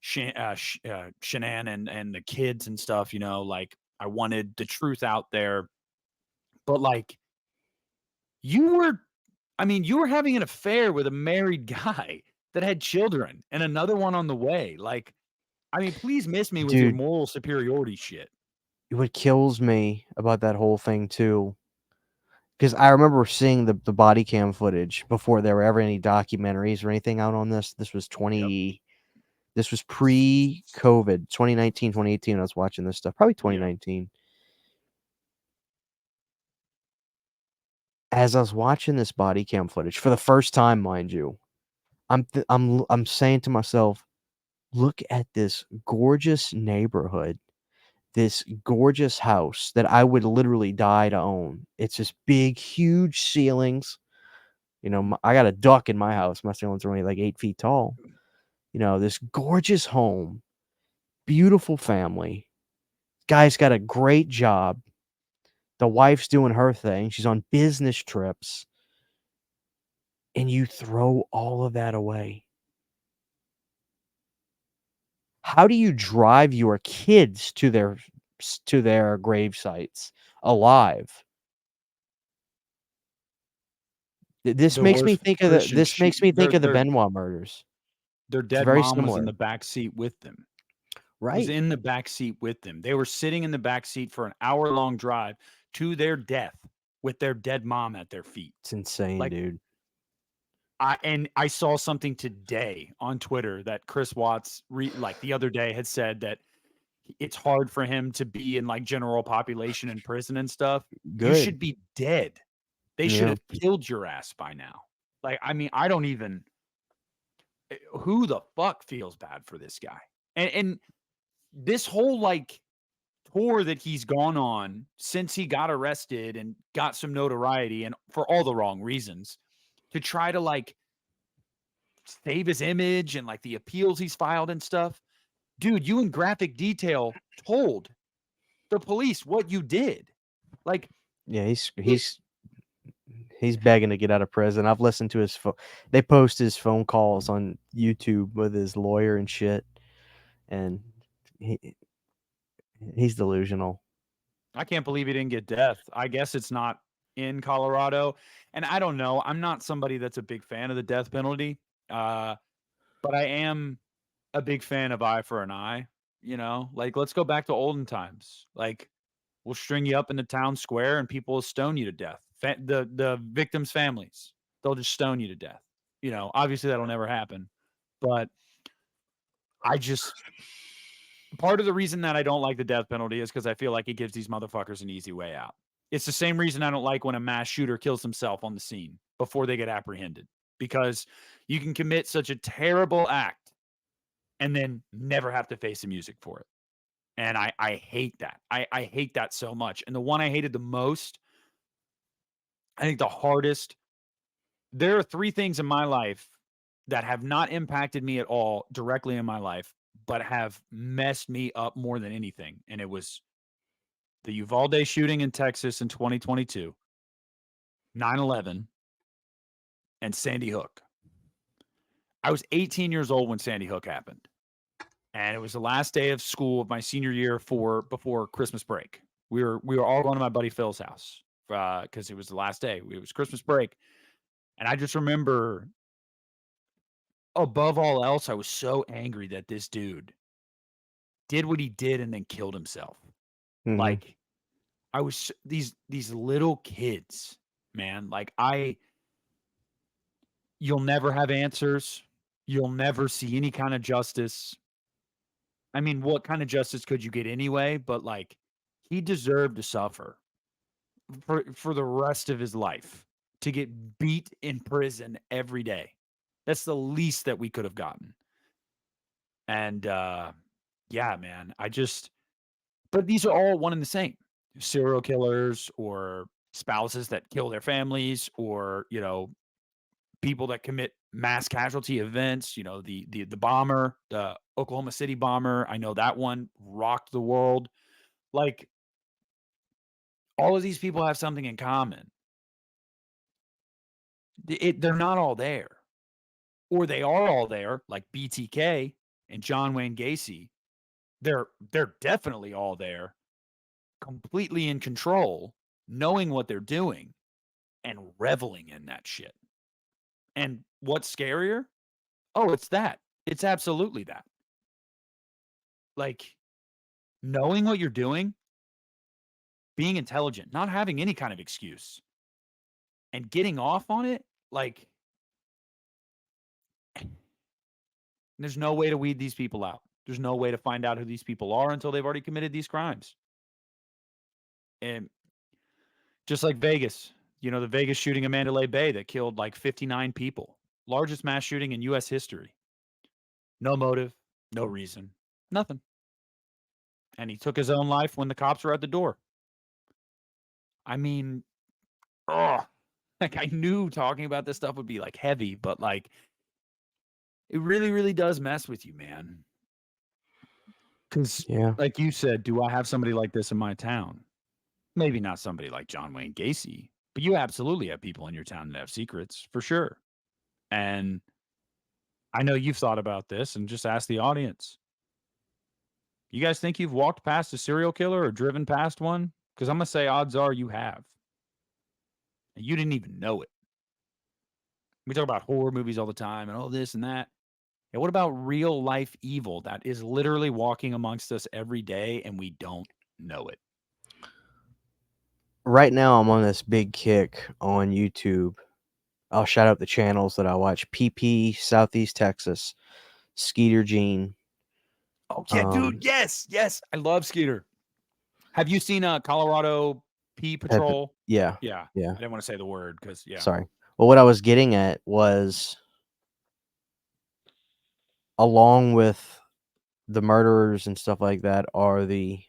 Shanann and the kids and stuff. Like I wanted the truth out there, but like you were, you were having an affair with a married guy that had children and another one on the way. Like, please miss me with your Dude, moral superiority shit. what kills me about that whole thing too, because I remember seeing the body cam footage before there were ever any documentaries or anything out on this. This was this was pre-COVID, 2019, 2018. I was watching this stuff, probably 2019. As I was watching this body cam footage for the first time, mind you, I'm saying to myself, look at this gorgeous neighborhood, this gorgeous house that I would literally die to own. It's just big, huge ceilings. I got a duck in my house. My ceilings are only like 8 feet tall. This gorgeous home, beautiful family. Guy's got a great job. The wife's doing her thing. She's on business trips. And you throw all of that away. How do you drive your kids to their grave sites alive? This The makes me worst think of Christian the Benoit murders. their It's dead very mom was in similar. the back seat with them. Right. Was in the back seat with them. They were sitting in the back seat for an hour-long drive to their death with their dead mom at their feet. It's insane, Like, dude. I saw something today on Twitter that Chris Watts, like the other day, had said that it's hard for him to be in like general population in prison and stuff. You should Good. be dead. They should Yeah. have killed your ass by now. Like, I don't even. Who the fuck feels bad for this guy? And this whole like tour that he's gone on since he got arrested and got some notoriety, and for all the wrong reasons, to try to like save his image and like the appeals he's filed and stuff. Dude, you in graphic detail told the police what you did. Like, Yeah, he's begging to get out of prison. I've listened to his they post his phone calls on YouTube with his lawyer and shit. And he's delusional. I can't believe he didn't get death. I guess it's not in Colorado. And I don't know. I'm not somebody that's a big fan of the death penalty. But I am a big fan of eye for an eye. Like, let's go back to olden times. Like, we'll string you up in the town square and people will stone you to death. The victims' families, they'll just stone you to death. Obviously that'll never happen. But part of the reason that I don't like the death penalty is because I feel like it gives these motherfuckers an easy way out. It's the same reason I don't like when a mass shooter kills himself on the scene before they get apprehended, because you can commit such a terrible act and then never have to face the music for it. And I hate that. I hate that so much. And the one I hated the most, I think the hardest, there are 3 things in my life that have not impacted me at all directly in my life, but have messed me up more than anything. And it was the Uvalde shooting in Texas in 2022, 9/11, and Sandy Hook. I was 18 years old when Sandy Hook happened. And it was the last day of school of my senior year before Christmas break. We were all going to my buddy Phil's house because it was the last day. It was Christmas break. And I just remember, above all else, I was so angry that this dude did what he did and then killed himself. Mm-hmm. Like, I was these little kids, man. Like, you'll never have answers. You'll never see any kind of justice. What kind of justice could you get anyway? But like, he deserved to suffer for the rest of his life, to get beat in prison every day. That's the least that we could have gotten. And yeah, man, but these are all one and the same. Serial killers or spouses that kill their families, or, people that commit mass casualty events, the bomber, the Oklahoma City bomber. I know that one rocked the world. Like, all of these people have something in common. They're not all there, or they are all there, like BTK, and John Wayne Gacy, they're definitely all there, completely in control, knowing what they're doing, and reveling in that shit. And what's scarier? Oh, it's that. It's absolutely that. Like, knowing what you're doing, being intelligent, not having any kind of excuse, and getting off on it, like, there's no way to weed these people out. There's no way to find out who these people are until they've already committed these crimes. And just like Vegas, the Vegas shooting of Mandalay Bay that killed like 59 people, largest mass shooting in U.S. history. No motive, no reason, nothing. And he took his own life when the cops were at the door. I mean, like I knew talking about this stuff would be like heavy, but like it really, really does mess with you, man. Because, like you said, do I have somebody like this in my town? Maybe not somebody like John Wayne Gacy, but you absolutely have people in your town that have secrets, for sure. And I know you've thought about this, and just ask the audience. You guys think you've walked past a serial killer or driven past one? Because I'm going to say odds are you have. And you didn't even know it. We talk about horror movies all the time and all this and that. Yeah, what about real life evil that is literally walking amongst us every day and we don't know it? Right now, I'm on this big kick on YouTube. I'll shout out the channels that I watch. PP, Southeast Texas, Skeeter Gene. Oh, yeah, dude. Yes. I love Skeeter. Have you seen Colorado P Patrol? Yeah. I didn't want to say the word because, Sorry. Well, what I was getting at was, along with the murderers and stuff like that, are the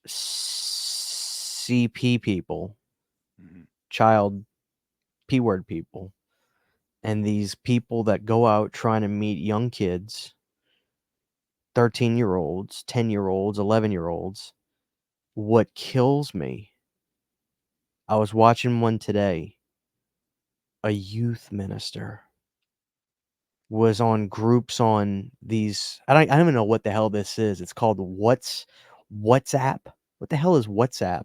CP people, child P-word people, and these people that go out trying to meet young kids, 13-year-olds, 10-year-olds, 11-year-olds. What kills me, I was watching one today, a youth minister was on groups on these. I don't even know what the hell this is. It's called WhatsApp. What the hell is WhatsApp?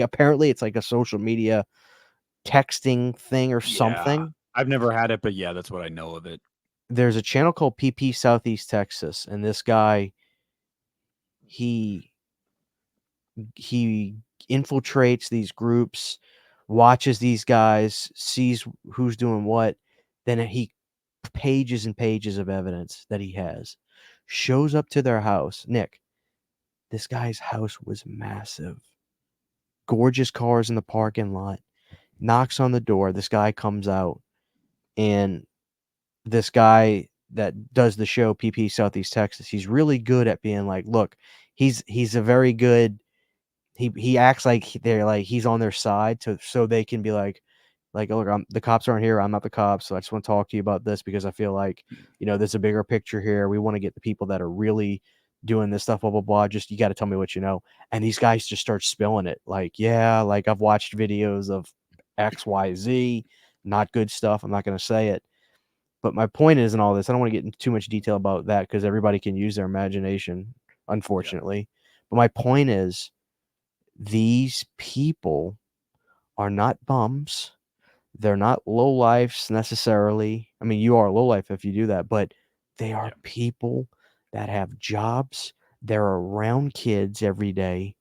Apparently it's like a social media texting thing or something. I've never had it, but yeah, that's what I know of it. There's a channel called PP Southeast Texas, and this guy, he infiltrates these groups, watches these guys, sees who's doing what, then he pages and pages of evidence that he has, shows up to their house. Nick, this guy's house was massive, gorgeous cars in the parking lot, knocks on the door. This guy comes out, and this guy that does the show, PP Southeast Texas, he's really good at being like, look, he's a very good, he acts like they're like he's on their side so they can be like, look, the cops aren't here. I'm not the cops. So I just want to talk to you about this because I feel like, there's a bigger picture here. We want to get the people that are really doing this stuff, blah, blah, blah. Just, you got to tell me what you know. And these guys just start spilling it. Like, yeah, like I've watched videos of XYZ, not good stuff. I'm not going to say it. But my point is in all this, I don't want to get into too much detail about that because everybody can use their imagination, unfortunately. But my point is, these people are not bums. They're not lowlifes necessarily. I mean, you are a lowlife if you do that, but they are people that have jobs. They're around kids every day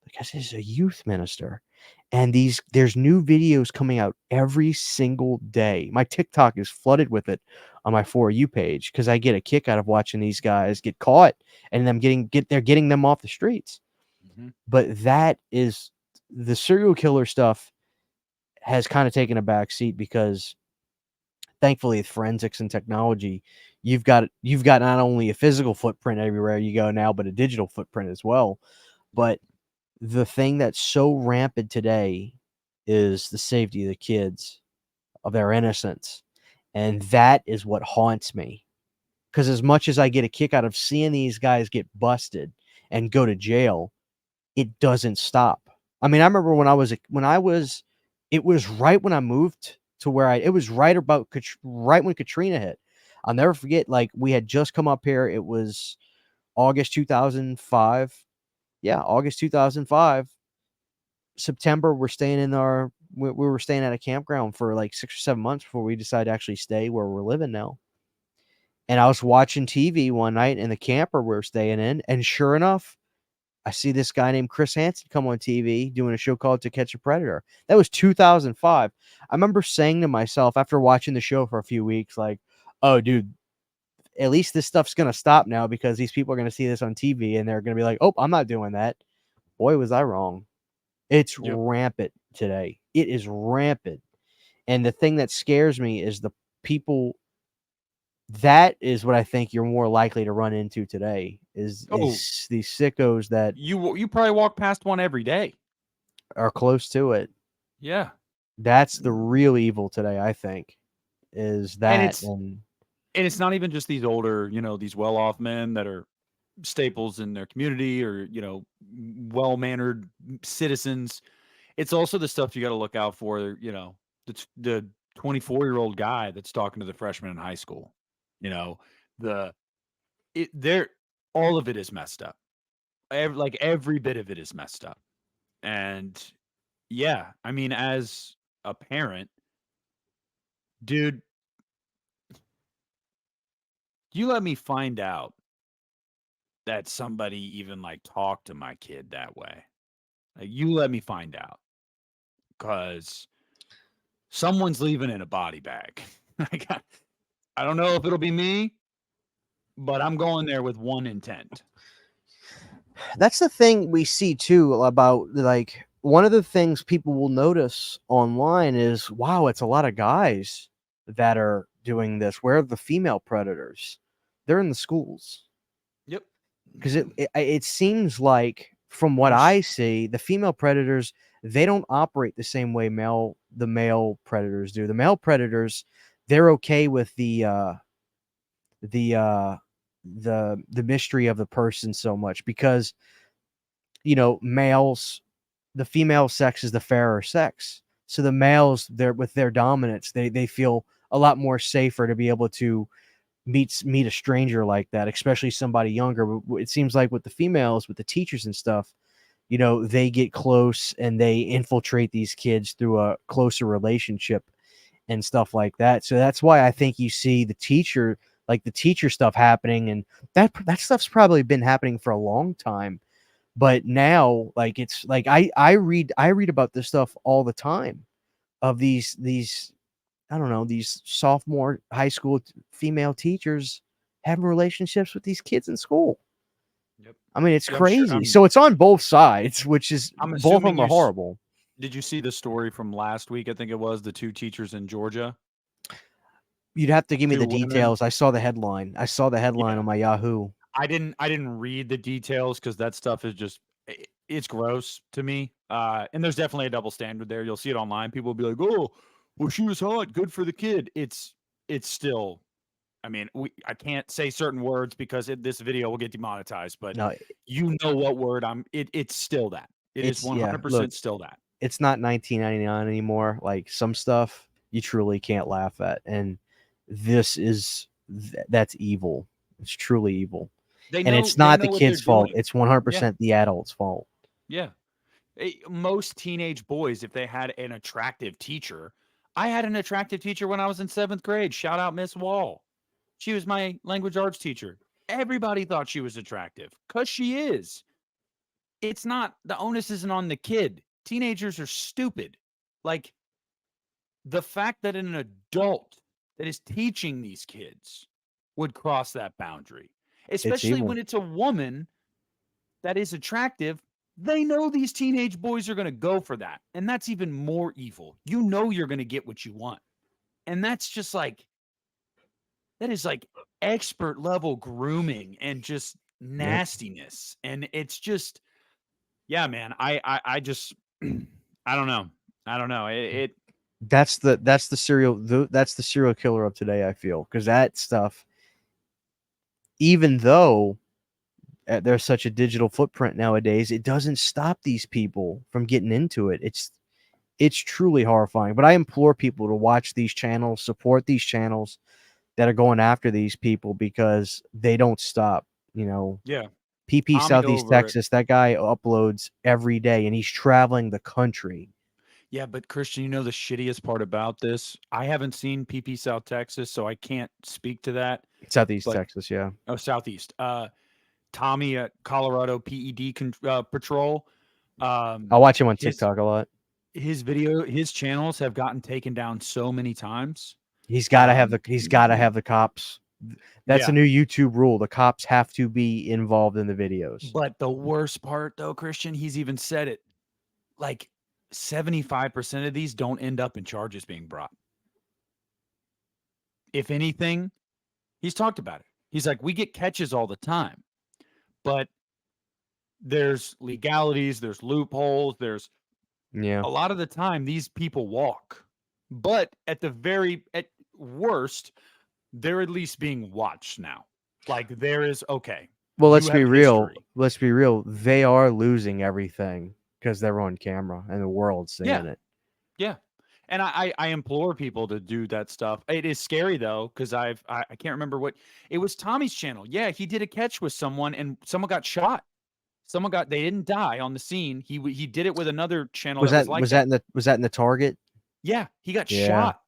because he's a youth minister. And there's new videos coming out every single day. My TikTok is flooded with it on my For You page because I get a kick out of watching these guys get caught and them they're getting them off the streets. But that is the serial killer stuff has kind of taken a back seat because thankfully with forensics and technology, you've got not only a physical footprint everywhere you go now, but a digital footprint as well. But the thing that's so rampant today is the safety of the kids, of their innocence. And that is what haunts me. Because as much as I get a kick out of seeing these guys get busted and go to jail, it doesn't stop. I mean, I remember it was right when I moved to where it was right when Katrina hit. I'll never forget, like, we had just come up here. It was August 2005. Yeah, August 2005. September, we were staying at a campground for like 6 or 7 months before we decided to actually stay where we're living now. And I was watching TV one night in the camper we're staying in, and sure enough, I see this guy named Chris Hansen come on TV doing a show called To Catch a Predator. That was 2005. I remember saying to myself after watching the show for a few weeks, like, oh, dude, at least this stuff's going to stop now because these people are going to see this on TV and they're going to be like, oh, I'm not doing that. Boy, was I wrong. It's Yep. rampant today. It is rampant. And the thing that scares me is the people. That is what I think you're more likely to run into today is these sickos that You probably walk past one every day. are close to it. Yeah. That's the real evil today, I think, is that. And it's not even just these older, these well-off men that are staples in their community or, well-mannered citizens. It's also the stuff you got to look out for, the 24-year-old guy that's talking to the freshman in high school. All of it is messed up. Every bit of it is messed up. And yeah, I mean, as a parent, dude, you let me find out that somebody even talked to my kid that way. You let me find out, because someone's leaving in a body bag. I don't know if it'll be me, but I'm going there with one intent. That's the thing we see too about, like, one of the things people will notice online is, wow, it's a lot of guys that are doing this. Where are the female predators? They're in the schools. Yep. Because it seems like, from what I see, the female predators, they don't operate the same way the male predators do. The male predators, they're okay with the mystery of the person so much because, males, the female sex is the fairer sex. So the males, with their dominance, they feel a lot more safer to be able to meet a stranger like that, especially somebody younger. It seems like with the females, with the teachers and stuff, they get close and they infiltrate these kids through a closer relationship and stuff like that. So that's why I think you see the teacher stuff happening, and that stuff's probably been happening for a long time. But now, like, it's like I read about this stuff all the time of these I don't know, these sophomore high school female teachers having relationships with these kids in school. Yep. I mean, it's Yeah, crazy. So it's on both sides, which is both of them are horrible. Did you see the story from last week? I think it was the 2 teachers in Georgia. You'd have to give me 2 the women. details. I saw the headline. On my Yahoo. I didn't read the details because that stuff is just, it's gross to me. And there's definitely a double standard there. You'll see it online. People will be like, "Oh, well, she was hot. Good for the kid." It's still, I mean, I can't say certain words because this video will get demonetized. But No, you know what word it's still that. It's 100% still that. It's not 1999 anymore. Like, some stuff you truly can't laugh at, and that's evil. It's truly evil. And it's not the kid's fault. It's 100% the adult's fault. Yeah. Most teenage boys, if they had an attractive teacher, I had an attractive teacher when I was in 7th grade. Shout out Miss Wall. She was my language arts teacher. Everybody thought she was attractive because she is. It's not, the onus isn't on the kid. Teenagers are stupid. Like, the fact that an adult that is teaching these kids would cross that boundary, especially when it's a woman that is attractive. They know these teenage boys are going to go for that. And that's even more evil. You know you're going to get what you want. And that's just that is expert level grooming and just nastiness. And it's just, yeah, man, I just, I don't know. That's the serial killer of today, I feel, because that stuff, even though there's such a digital footprint nowadays, it doesn't stop these people from getting into it. It's truly horrifying. But I implore people to watch these channels, support these channels, that are going after these people because they don't stop. You know, Yeah. PP Tommy Southeast over it. Texas, that guy uploads every day and he's traveling the country. Yeah, but Christian, you know the shittiest part about this? I haven't seen PP South Texas, so I can't speak to that. Southeast But Texas, yeah. Southeast. Tommy at Colorado PED Patrol. I watch him on His TikTok a lot. his channels have gotten taken down so many times. He's got to have the cops. That's Yeah. a new YouTube rule. The cops have to be involved in the videos. But the worst part, though, Christian, he's even said it. Like 75% of these don't end up in charges being brought. If anything, he's talked about it. He's like, we get catches all the time, but there's legalities, there's loopholes, there's Yeah. a lot of the time these people walk. But at worst, they're at least being watched now. Like there is okay. Well, you let's be have real. history. Let's be real. They are losing everything because they're on camera and the world's seeing it. Yeah. And I implore people to do that stuff. It is scary though, because I can't remember what it was. Tommy's channel. Yeah, he did a catch with someone and someone got shot. They didn't die on the scene. He did it with another channel. Was that was like in the Target? Yeah, he got Yeah. shot.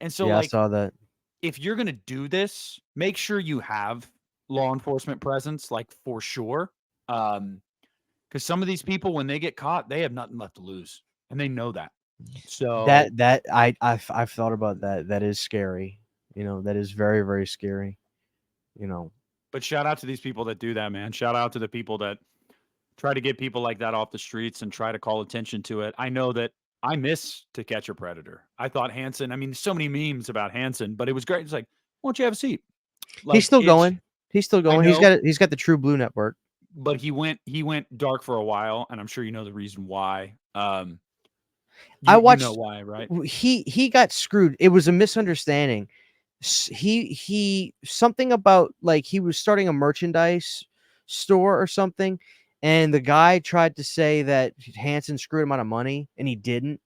And so Yeah, like I saw that. if you're gonna do this, make sure you have law enforcement presence, like for sure. Because some of these people, when they get caught, they have nothing left to lose, and they know that. So I've thought about that. That is scary. You know, that is very, very scary. You know. But shout out to these people that do that, man. Shout out to the people that try to get people like that off the streets and try to call attention to it. I know that I miss To Catch a Predator. I thought Hansen, I mean, so many memes about Hansen, but it was great. It's like, why don't you have a seat? Like, He's still going. He's still going. He's know. got the True Blue Network. But he went dark for a while, and I'm sure you know the reason why. I watched. You know why, right? He got screwed. It was a misunderstanding. He something about like he was starting a merchandise store or something, and the guy tried to say that Hansen screwed him out of money, and he didn't,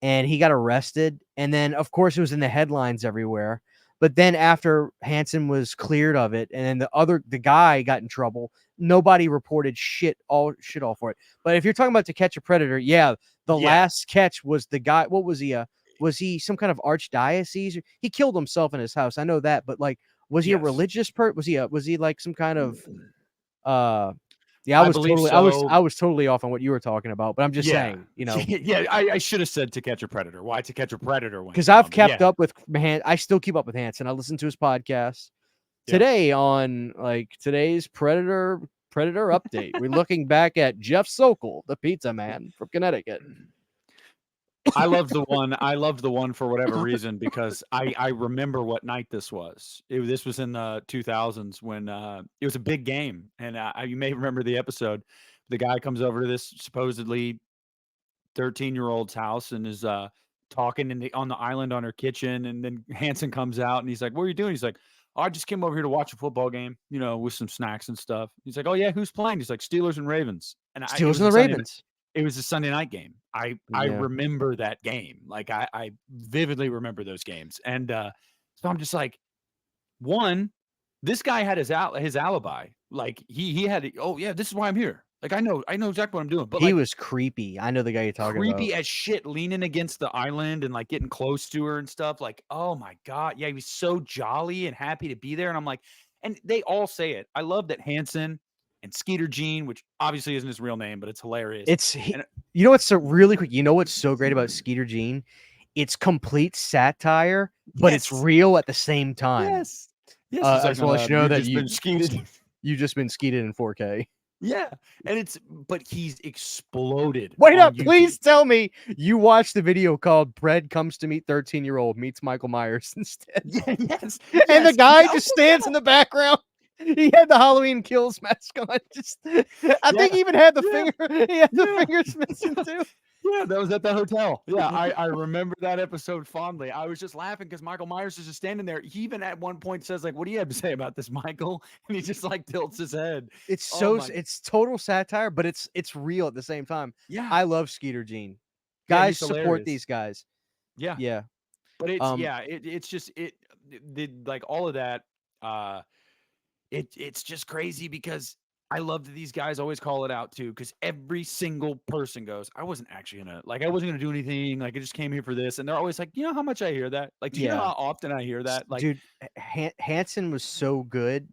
and he got arrested. And then of course it was in the headlines everywhere. But then after Hansen was cleared of it, and then the guy got in trouble, nobody reported shit all for it. But if you're talking about To Catch a Predator, yeah, last catch was the guy. What was he? Was he some kind of archdiocese? He killed himself in his house. I know that, but like, was he a religious person? Was he like some kind of yeah, I was totally off on what you were talking about, but I'm just saying, you know. Yeah, I should have said To Catch a Predator. Why To Catch a Predator? Because I've kept up with I still keep up with Hansen. I listen to his podcast. Today on today's Predator update, we're looking back at Jeff Sokol, the pizza man from Connecticut. I loved the one for whatever reason because I remember what night this was. This was in the 2000s when it was a big game, and you may remember the episode. The guy comes over to this supposedly 13-year-old's house and is talking on the island on her kitchen, and then Hansen comes out and he's like, "What are you doing?" He's like, "Oh, I just came over here to watch a football game, you know, with some snacks and stuff." He's like, "Oh yeah, who's playing?" He's like, "Steelers and Ravens." And Steelers and the Ravens. It was a Sunday night game. I remember that game. Like I vividly remember those games. And so I'm just like, one, this guy had his alibi. Like he had, oh yeah, this is why I'm here. Like I know exactly what I'm doing. But he was creepy. I know the guy you're talking about. Creepy as shit, leaning against the island and like getting close to her and stuff. Like, oh my God. Yeah, he was so jolly and happy to be there. And I'm like, and they all say it. I love that Hansen and Skeeter Jean, which obviously isn't his real name, but it's hilarious. You know what's so really quick? You know what's so great about Skeeter Jean? It's complete satire, but it's real at the same time. Yes. As well as you know that you've just been skeeted in 4K. Yeah, and but he's exploded. Wait up, please tell me you watched the video called "Bread Comes to Meet 13-Year-Old Meets Michael Myers" instead. Yeah, yes. And the guy just stands in the background. He had the Halloween Kills mask on. I think he even had the finger. He had the fingers missing too. Yeah, that was at the hotel. Yeah, I remember that episode fondly. I was just laughing because Michael Myers is just standing there. He even at one point says, like, "What do you have to say about this, Michael?" And he just like tilts his head. It's it's total satire, but it's real at the same time. Yeah, I love Skeeter Jean. Guys, support these guys. Yeah, yeah. But it's it's just like all of that. It's just crazy because I love that these guys always call it out too, because every single person goes, I wasn't gonna do anything, like I just came here for this, and they're always like, you know how much I hear that? Like, do you know Yeah. how often I hear that? Like, Dude, Hansen was so good.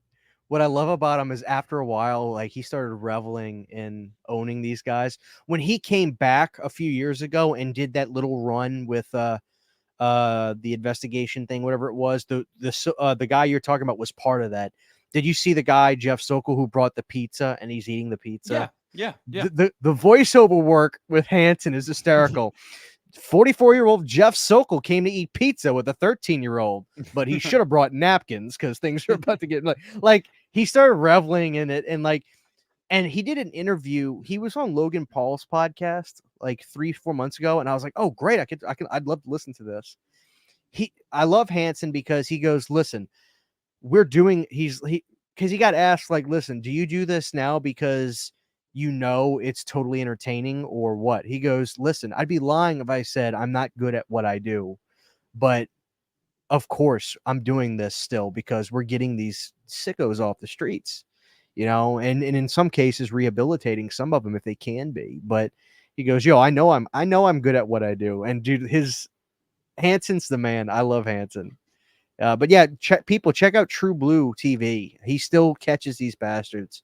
What I love about him is after a while, like he started reveling in owning these guys. When he came back a few years ago and did that little run with the investigation thing, whatever it was, the guy you're talking about was part of that. Did you see the guy Jeff Sokol who brought the pizza and he's eating the pizza? yeah. The voiceover work with Hansen is hysterical. 44-year-old Jeff Sokol came to eat pizza with a 13-year-old, but he should have brought napkins because things are about to get like he started reveling in it, and he did an interview. He was on Logan Paul's podcast like 3-4 months ago, and I was like, oh great, I'd love to listen to this. I love Hansen because he goes, listen, because he got asked, like, listen, do you do this now because you know it's totally entertaining or what? He goes, listen, I'd be lying if I said I'm not good at what I do, but of course I'm doing this still because we're getting these sickos off the streets, and in some cases rehabilitating some of them if they can be. But he goes, yo, I know I'm good at what I do. And dude, Hansen's the man. I love Hansen. But yeah, check out True Blue TV. He still catches these bastards.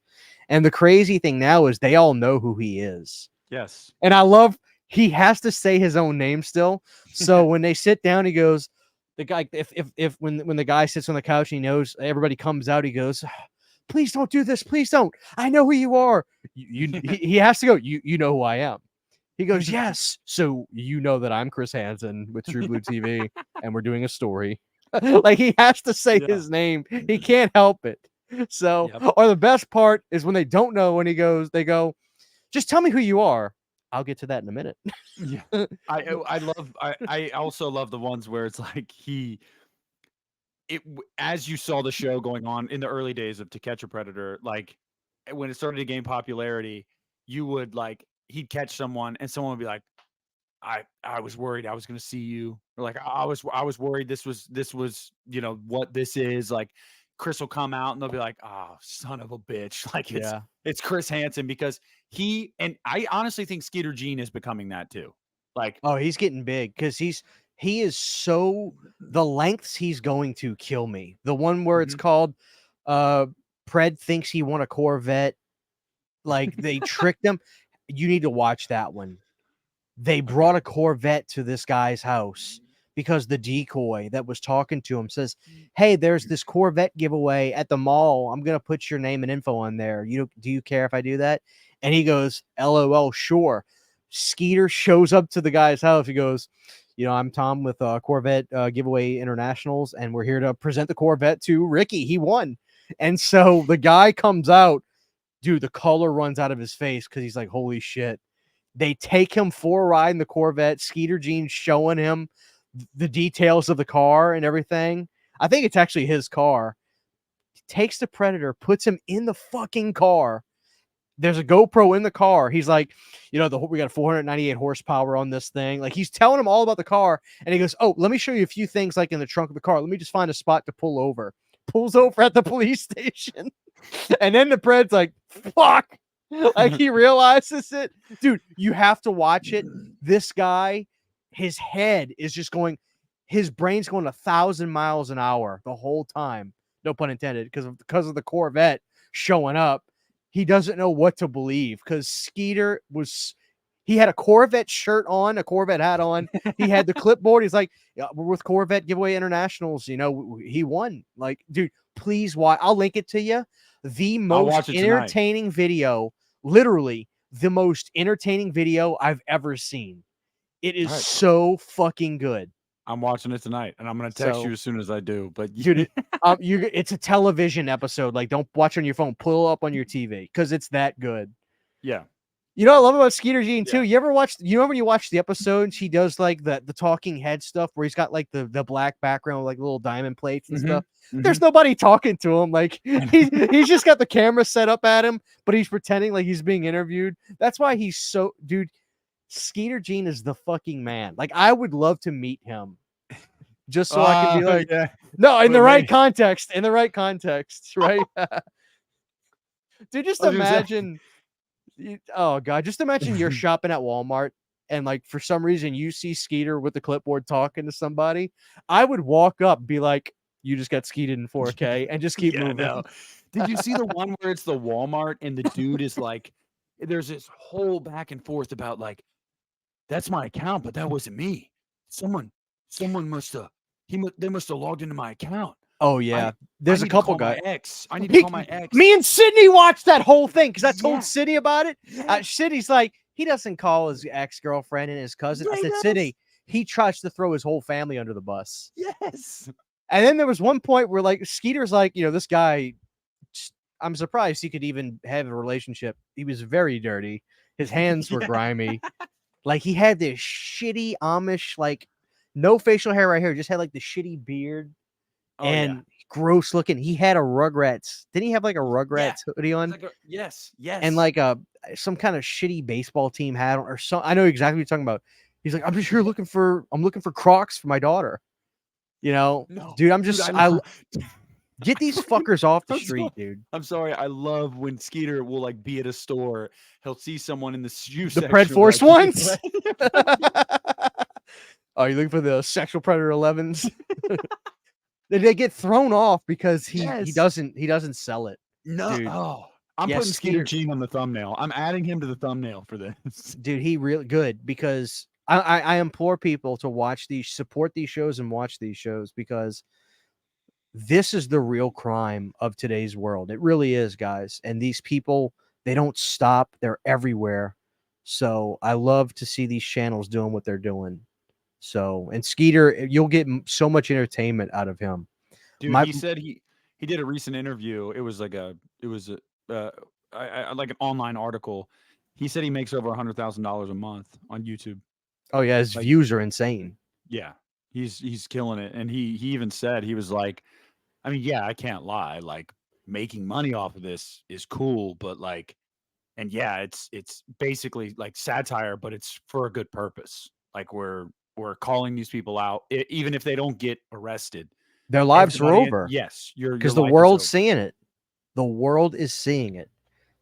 And the crazy thing now is they all know who he is. Yes. And I love he has to say his own name still. So when they sit down, he goes, the guy, if when the guy sits on the couch and he knows everybody comes out, he goes, please don't do this. Please don't. I know who you are. He has to go, you know who I am. He goes, yes. So you know that I'm Chris Hansen with True Blue TV and we're doing a story. Like he has to say his name. He can't help it. So, or the best part is when they don't know when they go, just tell me who you are. I'll get to that in a minute. Yeah. I also love the ones where it's like as you saw the show going on in the early days of To Catch a Predator, like when it started to gain popularity, you would like he'd catch someone and someone would be like, I was worried I was going to see you, or like I was worried this was what this is. Like Chris will come out and they'll be like, oh, son of a bitch. Like it's Chris Hansen, because and I honestly think Skeeter Jean is becoming that too. Like, oh, he's getting big because he is so the lengths he's going to kill me. The one where it's called Pred thinks he won a Corvette. Like they tricked him. You need to watch that one. They brought a Corvette to this guy's house because the decoy that was talking to him says, hey, there's this Corvette giveaway at the mall. I'm going to put your name and info on there. Do you care if I do that? And he goes, LOL, sure. Skeeter shows up to the guy's house. He goes, I'm Tom with Corvette Giveaway Internationals, and we're here to present the Corvette to Ricky. He won. And so the guy comes out. Dude, the color runs out of his face because he's like, holy shit. They take him for a ride in the Corvette. Skeeter Jean's showing him the details of the car and everything. I think it's actually his car. He takes the Predator, puts him in the fucking car. There's a GoPro in the car. He's like, we got 498 horsepower on this thing. Like he's telling him all about the car. And he goes, oh, let me show you a few things like in the trunk of the car. Let me just find a spot to pull over. Pulls over at the police station. And then the Pred's like, fuck. Like he realizes it. Dude, you have to watch it. This guy, his head is just going, his brain's going 1,000 miles an hour the whole time. No pun intended, because of the Corvette showing up. He doesn't know what to believe because Skeeter he had a Corvette shirt on, a Corvette hat on. He had the clipboard. He's like, we're with Corvette Giveaway Internationals. He won. Like, dude, please watch. I'll link it to you. The most entertaining video, literally the most entertaining video I've ever seen. It is so fucking good. I'm watching it tonight, and I'm going to text you as soon as I do. But dude, it's a television episode. Like, don't watch on your phone. Pull it up on your TV because it's that good. Yeah. You know what I love about Skeeter Jean too? You ever watch? You know when you watch the episode, she does like the talking head stuff where he's got like the black background with like little diamond plates and stuff. There's nobody talking to him. Like he's just got the camera set up at him, but he's pretending like he's being interviewed. That's why he's so dude. Skeeter Jean is the fucking man. Like I would love to meet him. just so I can be like, yeah. no, in Well, the right maybe- context, right? Dude, just I was gonna say- imagine. Oh god, just imagine you're shopping at Walmart and like for some reason you see Skeeter with the clipboard talking to somebody. I would walk up, and be like, "You just got skeeted in 4K," and just keep Yeah, moving. no. Did you see the one where it's the Walmart and the dude is like, there's this whole back and forth about like, that's my account, but that wasn't me. Someone must have they must have logged into my account. Oh I yeah, I there's a need to couple call my guys. ex. I need to call my ex. Me and Sydney watched that whole thing because I told Yeah. Sydney about it. Yeah. Sydney's like, he doesn't call his ex-girlfriend and his cousin. I Yeah, he said, does. Sydney, he tries to throw his whole family under the bus. Yes. And then there was one point where like Skeeter's like, this guy, I'm surprised he could even have a relationship. He was very dirty. His hands were Yeah. grimy. Like he had this shitty Amish, like no facial hair right here, just had like the shitty beard and gross looking. He had a Rugrats. Didn't he have like a Rugrats hoodie on? Like yes. And like some kind of shitty baseball team hat on or something. I know exactly what you're talking about. He's like, I'm just here looking for Crocs for my daughter. No, dude, get these fuckers off the street, dude. I'm sorry. I love when Skeeter will like be at a store. He'll see someone in the shoe The section. Pred Force like, ones. Oh, you looking for the Sexual Predator 11s? They get thrown off because he doesn't sell it. No. Dude. Oh, I'm putting Skeeter Gene on the thumbnail. I'm adding him to the thumbnail for this. Dude, he really good because I implore people to support these shows and watch these shows because this is the real crime of today's world. It really is, guys. And these people, they don't stop. They're everywhere. So I love to see these channels doing what they're doing. So, and Skeeter, you'll get so much entertainment out of him. Dude, he said he did a recent interview. It was like like an online article. He said he makes over $100,000 a month on YouTube. Oh yeah, his views are insane. Yeah, he's killing it. And he even said, he was like, I mean, yeah, I can't lie. Like making money off of this is cool, but like, and yeah, it's basically like satire, but it's for a good purpose. Like we're calling these people out, even if they don't get arrested. Their lives are over. Yes, because the world's seeing it. The world is seeing it.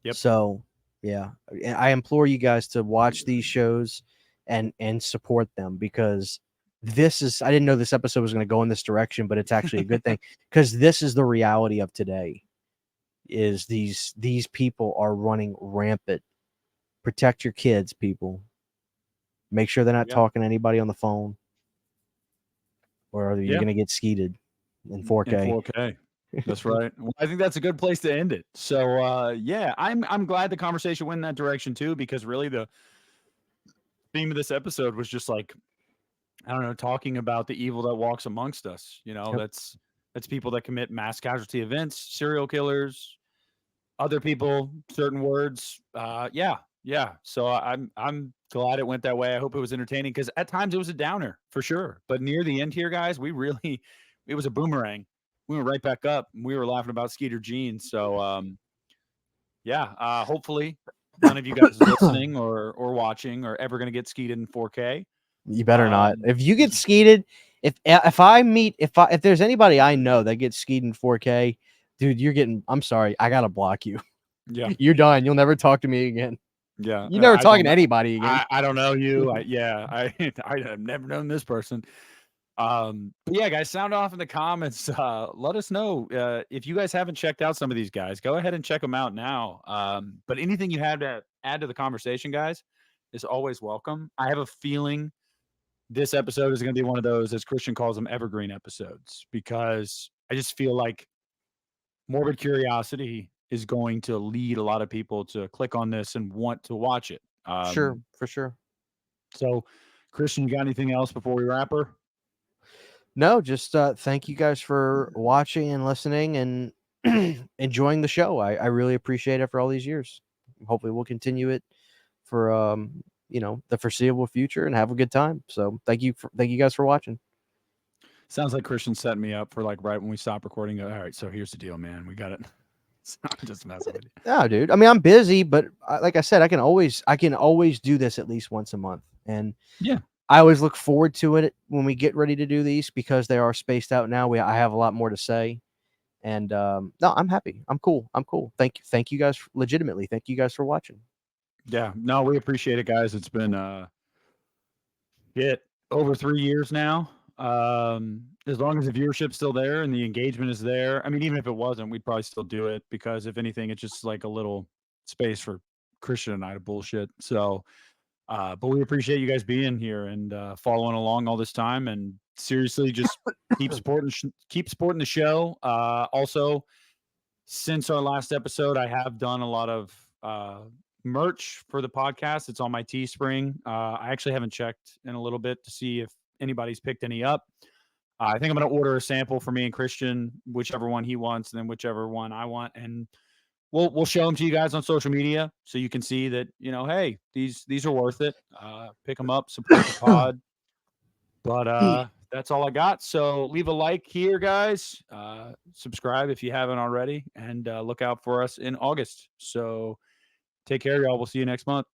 Yep. So yeah, I implore you guys to watch these shows and support them because this is. I didn't know this episode was going to go in this direction, but it's actually a good thing because this is the reality of today. Is these people are running rampant. Protect your kids, people. Make sure they're not talking to anybody on the phone, or you're going to get skeeted in 4K. In 4K. That's right. Well, I think that's a good place to end it. So yeah, I'm glad the conversation went in that direction too, because really the theme of this episode was just like, I don't know, talking about the evil that walks amongst us. That's people that commit mass casualty events, serial killers, other people, certain words. Yeah. So I'm glad it went that way. I hope it was entertaining because at times it was a downer for sure. But near the end here, guys, it was a boomerang. We went right back up. And we were laughing about Skeeter Gene. So hopefully none of you guys listening or watching are ever going to get skeeted in 4K. You better not. If you get skeeted, if there's anybody I know that gets skeeted in 4K, dude, I'm sorry, I gotta block you. Yeah, you're done. You'll never talk to me again. Yeah, you're never talking to anybody again. I don't know you. I've never known this person. But yeah, guys, sound off in the comments. Let us know if you guys haven't checked out some of these guys. Go ahead and check them out now. But anything you have to add to the conversation, guys, is always welcome. I have a feeling this episode is going to be one of those, as Christian calls them, evergreen episodes, because I just feel like morbid curiosity is going to lead a lot of people to click on this and want to watch it. Sure, for sure. So, Christian, you got anything else before we wrap her? No, just thank you guys for watching and listening and enjoying the show. I really appreciate it for all these years. Hopefully we'll continue it for the foreseeable future and have a good time. So thank you guys for watching. Sounds like Christian set me up for like right when we stop recording. All right, so here's the deal, man. We got it. I'm just messing with you. No, dude. I mean, I'm busy, but like I said, I can always do this at least once a month. And yeah, I always look forward to it when we get ready to do these because they are spaced out now. I have a lot more to say, and no, I'm happy. I'm cool. Thank you guys. Legitimately, thank you guys for watching. Yeah, no, we appreciate it, guys. It's been over 3 years now. As long as the viewership's still there and the engagement is there, I mean, even if it wasn't, we'd probably still do it because if anything, it's just like a little space for Christian and I to bullshit. So, but we appreciate you guys being here and following along all this time. And seriously, just keep supporting the show. Also, since our last episode, I have done a lot of merch for the podcast. It's on my Teespring. I actually haven't checked in a little bit to see if anybody's picked any up. I think I'm going to order a sample for me and Christian, whichever one he wants, and then whichever one I want, and we'll show them to you guys on social media so you can see that, hey, these are worth it. Pick them up, support the pod. But that's all I got. So leave a like here, guys. Subscribe if you haven't already, and look out for us in August. So take care, y'all. We'll see you next month.